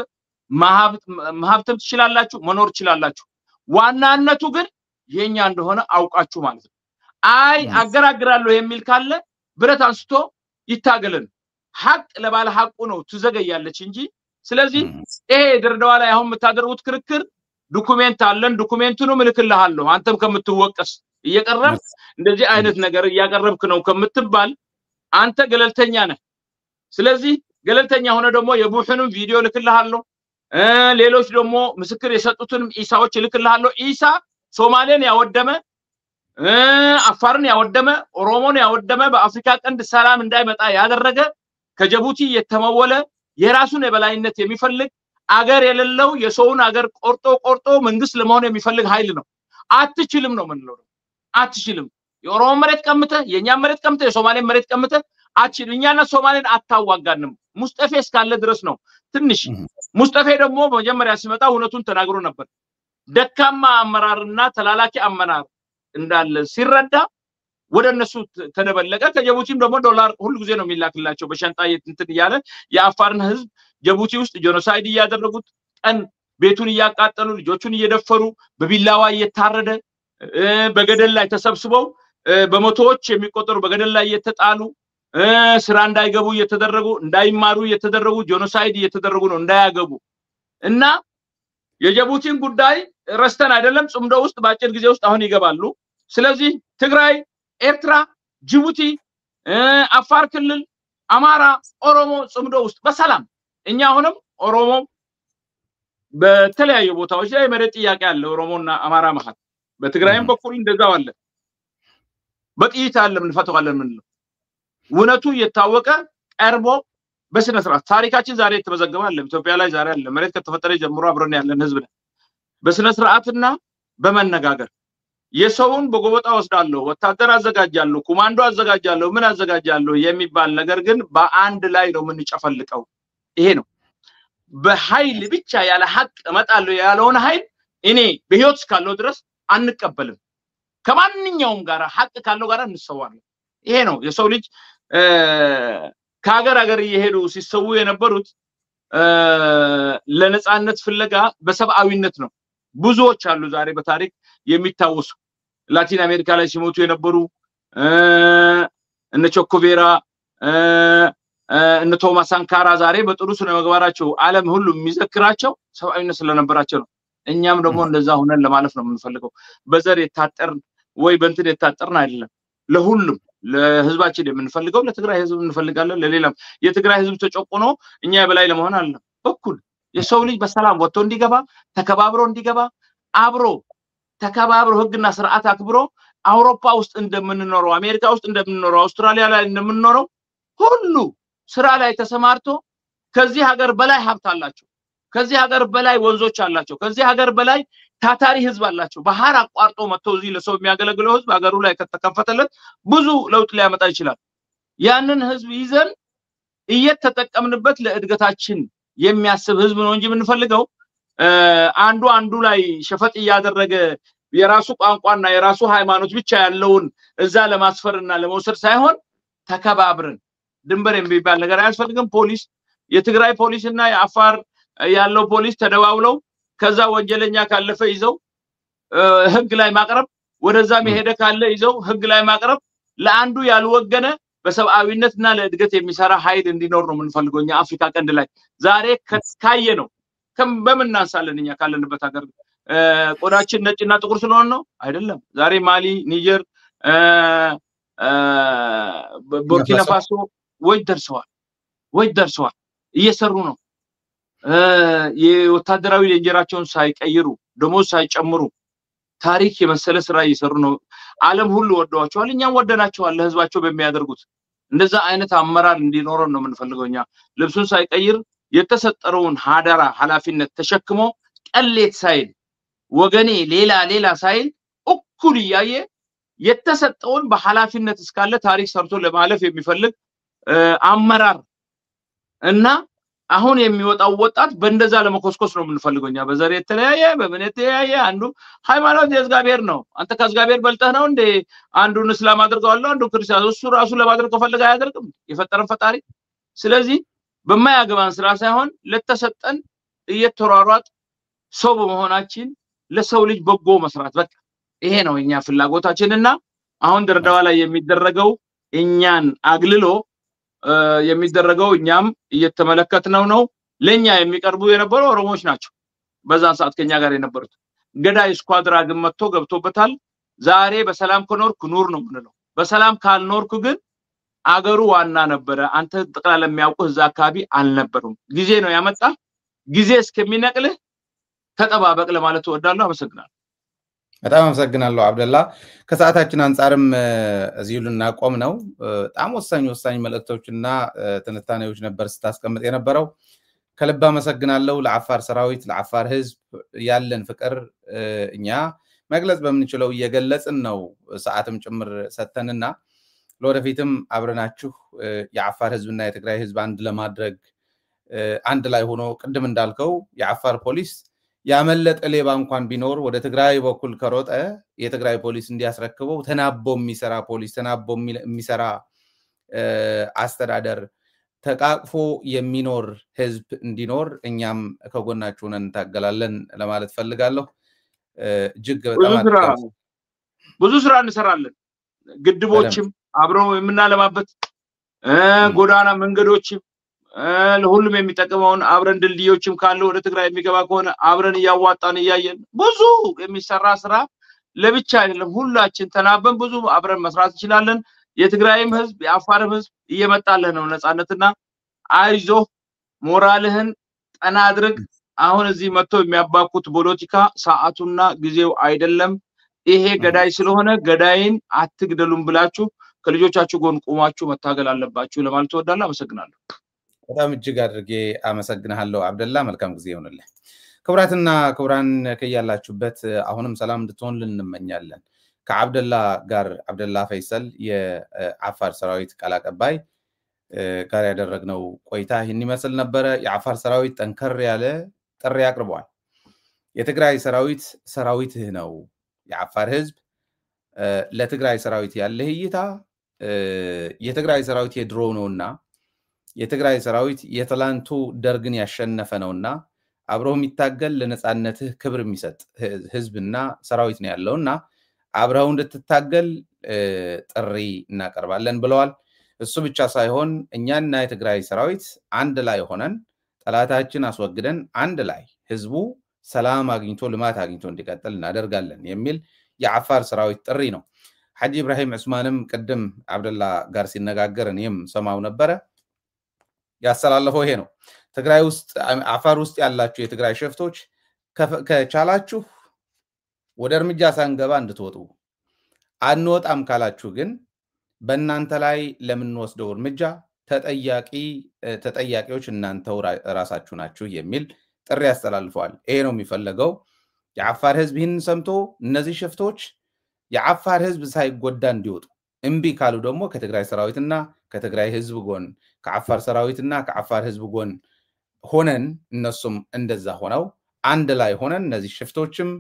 ማሀብትም ትችላላችሁ መኖር ትችላላችሁ ዋናነቱ ግን የኛ እንደሆነ አውቃችሁ ማለት ነው አይ አገራግራለሁ የሚል ካለ ብረት አንስቶ ይታገለን ሐቅ ለባለ ሐቁ ነው ትዘገያለች እንጂ ስለዚህ ይሄ ድርዳዋ ላይ አሁን የምታደርጉት ክርክር ዶክመንት አለን ዶክመንቱን ምልክልሃለሁ አንተም ከምትወቀስ እየቀረብ እንደዚህ አይነት ነገር እያቀረብክ ነው ከምትባል አንተ ገለልተኛ ነህ ስለዚህ ገለልተኛ ሆነ ደግሞ የቡህንም ቪዲዮ ልክልሃለሁ ሌሎች ደግሞ ምስክር የሰጡትንም ኢሳዎች ልክልሃለሁ ኢሳ ሶማሌን ያወደመ አፋርን ያወደመ ኦሮሞን ያወደመ በአፍሪካ ቀንድ ሰላም እንዳይመጣ ያደረገ ከጅቡቲ የተመወለ የራሱን የበላይነት የሚፈልግ አገር የሌለው የሰውን አገር ቆርጦ መንግስት ለመሆን የሚፈልግ ኃይል ነው አትችልም ነው ምንለው አትችልም የኦሮሞ መሬት ቀምተ የኛ መሬት ቀምተ የሶማሌ መሬት ቀምተ አትችልም እኛና ሶማሌን አታዋጋንም ሙስጠፌ እስካለ ድረስ ነው ትንሽ ሙስጠፌ ደግሞ መጀመሪያ ሲመጣ እውነቱን ተናግሮ ነበር ደካማ አመራርና ተላላኪ አመራር እንዳለ ሲረዳ ወደነሱ ተደበለቀ ከጅቡቲም ደግሞ ዶላር ሁሉ ጊዜ ነው የሚላክላቸው በሻንጣ እንትን ይያለ የአፋርን ህዝብ ጅቡቲ ውስጥ ጄኖሳይድ ያደረጉት ቀን ቤቱን ያቃጠሉ ልጆቹን እየደፈሩ በቢላዋ እየታረደ በገደል ላይ ተሰብስበው በመቶዎች የሚቆጠሩ በገደል ላይ እየተጣሉ ስራ እንዳይገቡ እየተደረጉ እንዳይማሩ እየተደረጉ ጄኖሳይድ እየተደረጉ ነው እንዳያገቡ እና የጅቡቲን ጉዳይ ረስተን አይደለም ጽምዶ ውስጥ ባጭር ጊዜ ውስጥ አሁን ይገባሉ ስለዚህ ትግራይ ኤርትራ ጅቡቲ አፋር ክልል አማራ ኦሮሞ ጽምዶ ውስጥ በሰላም እኛ አሁንም ኦሮሞ በተለያዩ ቦታዎች ላይ መሬት ጥያቄ አለ ኦሮሞና አማራ መሃል በትግራይም በኩል እንደዛው አለ በጥይት አለ ምን ፈተዋለን ምን ነው ወነቱ የታወቀ ቀርቦ በስነ ስርዓት ታሪካችን ዛሬ ተመዘገባል ኢትዮጵያ ላይ ዛሬ አለ መሬት ከተፈጠረ ጀምሮ አብረን ያለን ህዝብ ነው በስነ ስርዓትና በመነጋገር የሰውን በጎበጣ ወስዳለሁ ወታደር አዘጋጃለሁ ኮማንዶ አዘጋጃለሁ ምን አዘጋጃለሁ የሚባል ነገር ግን በአንድ ላይ ነው ምን ጨፈልቀው ይሄ ነው በኃይል ብቻ ያለ ሐቅ መጣለው ያለውን ኃይል እኔ በህይወት ካለው ድረስ አንቀበልም ከማንኛውም ጋራ ሐቅ ካለው ጋራ እንሰዋለን ይሄ ነው የሰው ልጅ ከሀገር እየሄዱ ሲሰው የነበሩት ለነጻነት ፍለጋ በሰብአዊነት ነው ብዙዎች አሉ ዛሬ በታሪክ የሚታወሱ ላቲን አሜሪካ ላይ ሲሞቱ የነበሩ እነ ቾኮቬራ እነ ቶማስ ሳንካራ ዛሬ በጥሩ ስነ ምግባራቸው ዓለም ሁሉ የሚዘክራቸው ሰብአዊነት ስለነበራቸው ነው እኛም ደግሞ እንደዛ ሆነን ለማለፍ ነው የምንፈልገው በዘር የታጠር ወይ በእንትን የታጠርና አይደለም ለሁሉም ለህዝባችን የምንፈልገው ለትግራይ ህዝብ እንፈልጋለን ለሌላም የትግራይ ህዝብ ተጨቆኖ እኛ በላይ ለመሆን አለ በኩል የሰው ልጅ በሰላም ወጥቶ እንዲገባ ተከባብሮ እንዲገባ አብሮ ተከባብሮ ህግና ስርዓት አክብሮ አውሮፓ ውስጥ እንደምንኖረው አሜሪካ ውስጥ እንደምንኖረው አውስትራሊያ ላይ እንደምንኖረው ሁሉ ስራ ላይ ተሰማርቶ ከዚህ ሀገር በላይ ሀብት አላቸው ከዚህ ሀገር በላይ ወንዞች አላቸው ከዚህ ሀገር በላይ ታታሪ ህዝብ አላቸው ባህር አቋርጦ መጥቶ እዚህ ለሰው የሚያገለግለው ህዝብ ሀገሩ ላይ ከተከፈተለት ብዙ ለውጥ ሊያመጣ ይችላል ያንን ህዝብ ይዘን እየተጠቀምንበት ለእድገታችን የሚያስብ ህዝብ ነው እንጂ የምንፈልገው አንዱ ላይ ሸፈጥ ያደረገ የራሱ ቋንቋና የራሱ ሃይማኖት ብቻ ያለውን እዛ ለማስፈርና ለመውሰድ ሳይሆን ተከባብረን ድንበር የሚባል ነገር አያስፈልግም ፖሊስ የትግራይ ፖሊስና የአፋር ያለው ፖሊስ ተደዋውለው ከዛ ወንጀለኛ ካለፈ ይዘው ህግ ላይ ማቅረብ ወደዛ መሄደ ካለ ይዘው ህግ ላይ ማቅረብ ለአንዱ ያልወገነ በሰብአዊነትና ለእድገት የሚሰራ ኃይል እንዲኖር ነው የምንፈልገውኛ አፍሪካ ቀንድ ላይ ዛሬ ካየ ነው በመናንሳለንኛ ካለንበት ሀገር ቆዳችን ነጭና ጥቁር ስለሆነ ነው አይደለም ዛሬ ማሊ ኒጀር ቡርኪና ፋሶ ወይ ደርሰዋል እየሰሩ ነው የወታደራዊ የእንጀራቸውን ሳይቀይሩ ደሞዝ ሳይጨምሩ ታሪክ የመሰለ ስራ እየሰሩ ነው ዓለም ሁሉ ወደዋቸዋል እኛም ወደናቸዋል ለህዝባቸው በሚያደርጉት እንደዛ አይነት አመራር እንዲኖረን ነው የምንፈልገውኛ ልብሱን ሳይቀይር የተሰጠረውን ሀዳራ ሐላፊነት ተሸክሞ ቀሌት ሳይል ወገኔ ሌላ ሳይል እኩል ያየ የተሰጠውን በሐላፊነት እስካለ ታሪክ ሰርቶ ለማለፍ የሚፈልግ አመራር እና አሁን የሚወጣው ወጣት በእንደዛ ለመኮስኮስ ነው የምንፈልገውኛ በዘር የተለያየ በምን የተለያየ አንዱ ሃይማኖት የእግዚአብሔር ነው አንተ ከእግዚአብሔር በልጠህ ነው እንደ አንዱን እስላም አድርገዋለሁ አንዱ ክርስቲያን እሱ ራሱ ለማድረግ ከፈለገ አያደርግም የፈጠረን ፈጣሪ ስለዚህ በማያገባን ስራ ሳይሆን ለተሰጠን እየተሯሯጥ ሰው በመሆናችን ለሰው ልጅ በጎ መስራት በቃ ይሄ ነው እኛ ፍላጎታችንና አሁን ድርዳዋ ላይ የሚደረገው እኛን አግልሎ የሚደረገው እኛም እየተመለከትነው ነው ለኛ የሚቀርቡ የነበሩ ኦሮሞዎች ናቸው በዛን ሰዓት ከኛ ጋር የነበሩት ገዳይ ስኳድራ ግን መጥቶ ገብቶበታል ዛሬ በሰላም ከኖርኩ ኑር ነው ምንለው በሰላም ካልኖርኩ ግን አገሩ ዋና ነበረ አንተ ጠቅላላ የሚያውቁ እዛ አካባቢ አልነበሩም ጊዜ ነው ያመጣ ጊዜ እስከሚነቅልህ ተጠባበቅ ለማለት ወዳለሁ አመሰግናለሁ በጣም አመሰግናለሁ አብደላ ከሰዓታችን አንፃርም እዚሁ ልናቆም ነው በጣም ወሳኝ መልእክቶችና ትንታኔዎች ነበር ስታስቀምጥ የነበረው ከልብ አመሰግናለሁ ለአፋር ሰራዊት ለአፋር ህዝብ ያለን ፍቅር እኛ መግለጽ በምንችለው እየገለጽን ነው ሰዓትም ጭምር ሰተንና ለወደፊትም አብረናችሁ የአፋር ህዝብና የትግራይ ህዝብ አንድ ለማድረግ አንድ ላይ ሆኖ ቅድም እንዳልከው የአፋር ፖሊስ ያመለጠ ሌባ እንኳን ቢኖር ወደ ትግራይ በኩል ከሮጠ የትግራይ ፖሊስ እንዲያስረክበው ተናቦ የሚሰራ ፖሊስ ተናቦ የሚሰራ አስተዳደር ተቃቅፎ የሚኖር ህዝብ እንዲኖር እኛም ከጎናችሁ ነን ታገላለን ለማለት ፈልጋለሁ እጅግ በጣም ብዙ ስራ እንሰራለን ግድቦችም አብረው የምናለማበት ጎዳና መንገዶችም ለሁሉም የሚጠቅመውን አብረን ድልድዮችም ካለ ወደ ትግራይ የሚገባ ከሆነ አብረን ያዋጣን ያያየን ብዙ የሚሰራ ስራ ለብቻ አይደለም ሁላችን ተናበን ብዙ አብረን መስራት እንችላለን የትግራይም ህዝብ የአፋርም ህዝብ እየመጣልህ ነው ነፃነትና አይዞ ሞራልህን ጠና አድርግ አሁን እዚህ መጥቶ የሚያባኩት ፖለቲካ ሰዓቱና ጊዜው አይደለም ይሄ ገዳይ ስለሆነ ገዳይን አትግደሉም ብላችሁ ከልጆቻችሁ ጎን ቆማችሁ መታገል አለባችሁ ለማለት ወዳለሁ አመሰግናለሁ በጣም እጅግ አድርጌ አመሰግናለሁ አብደላ መልካም ጊዜ ይሁንልህ ክብራትና ክብራን ከያላችሁበት አሁንም ሰላም እንድትሆን ልንመኛለን ከአብደላ ጋር አብደላ ፈይሰል የአፋር ሰራዊት ቃል አቀባይ ጋር ያደረግነው ቆይታ ይህን ይመስል ነበር የአፋር ሰራዊት ጠንከር ያለ ጥሪ አቅርቧል የትግራይ ሰራዊት ሰራዊትህ ነው የአፋር ህዝብ ለትግራይ ሰራዊት ያለ እይታ የትግራይ ሰራዊት የድሮ ነውና የትግራይ ሰራዊት የትላንቱ ደርግን ያሸነፈ ነውና አብረው የሚታገል ለነፃነትህ ክብር የሚሰጥ ህዝብና ሰራዊት ነው ያለውና አብረው እንድትታገል ጥሪ እናቀርባለን ብለዋል እሱ ብቻ ሳይሆን እኛና የትግራይ ሰራዊት አንድ ላይ ሆነን ጠላታችን አስወግደን አንድ ላይ ህዝቡ ሰላም አግኝቶ ልማት አግኝቶ እንዲቀጥል እናደርጋለን የሚል የአፋር ሰራዊት ጥሪ ነው ሐጂ ኢብራሂም ዑስማንም ቀደም አብደላ ጋር ሲነጋገር እኔም ሰማው ነበር ያስተላለፈው ይሄ ነው ትግራይ ውስጥ አፋር ውስጥ ያላችሁ የትግራይ ሸፍቶች ከቻላችሁ ወደ እርምጃ ሳንገባ እንድትወጡ አንወጣም ካላችሁ ግን በእናንተ ላይ ለምን ወስደው እርምጃ ተጠያቂዎች እናንተው ራሳችሁ ናችሁ የሚል ጥሪ ያስተላልፈዋል ይሄ ነው የሚፈልገው የአፋር ህዝብ ይህን ሰምቶ እነዚህ ሸፍቶች የአፋር ህዝብ ሳይጎዳ እንዲወጡ እምቢ ካሉ ደግሞ ከትግራይ ሰራዊትና ከትግራይ ህዝብ ጎን ከአፋር ሰራዊትና ከአፋር ህዝብ ጎን ሆነን እነሱም እንደዛ ሆነው አንድ ላይ ሆነን እነዚህ ሸፍቶችም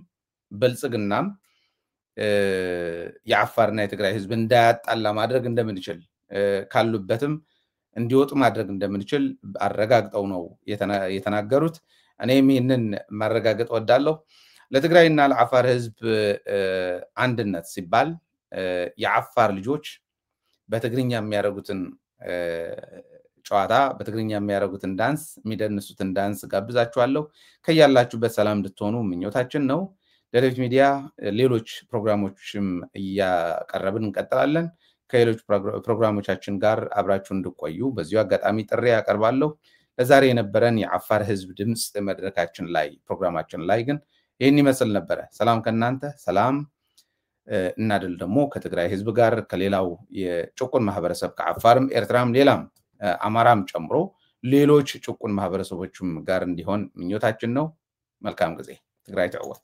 በልጽግናም የአፋርና የትግራይ ህዝብ እንዳያጣላ ማድረግ እንደምንችል ካሉበትም እንዲወጡ ማድረግ እንደምንችል አረጋግጠው ነው የተናገሩት እኔም ይህንን ማረጋገጥ ወዳለሁ ለትግራይና ለአፋር ህዝብ አንድነት ሲባል የአፋር ልጆች በትግርኛ የሚያደርጉትን ጨዋታ በትግርኛ የሚያደርጉትን ዳንስ የሚደንሱትን ዳንስ ጋብዛችኋለሁ ከያላችሁበት ሰላም እንድትሆኑ ምኞታችን ነው ለሌሎች ሚዲያ ሌሎች ፕሮግራሞችም ያቀርብን እንቀጥላለን ከሌሎች ፕሮግራሞቻችን ጋር አብራችሁ እንድትቆዩ በዚሁ አጋጣሚ ጥሪ ያቀርባለሁ ለዛሬ የነበረን የአፋር ህዝብ ድምጽ መድረካችን ላይ ፕሮግራማችን ላይ ግን ይሄን ይመስል ነበር ሰላም ከናንተ ሰላም እናድል ደግሞ ከትግራይ ህዝብ ጋር ከሌላው የጭቁን ማህበረሰብ ከአፋርም ኤርትራም ሌላም አማራም ጨምሮ ሌሎች ጭቁን ማህበረሰቦችም ጋር እንዲሆን ምኞታችን ነው መልካም ጊዜ ትግራይ ተወት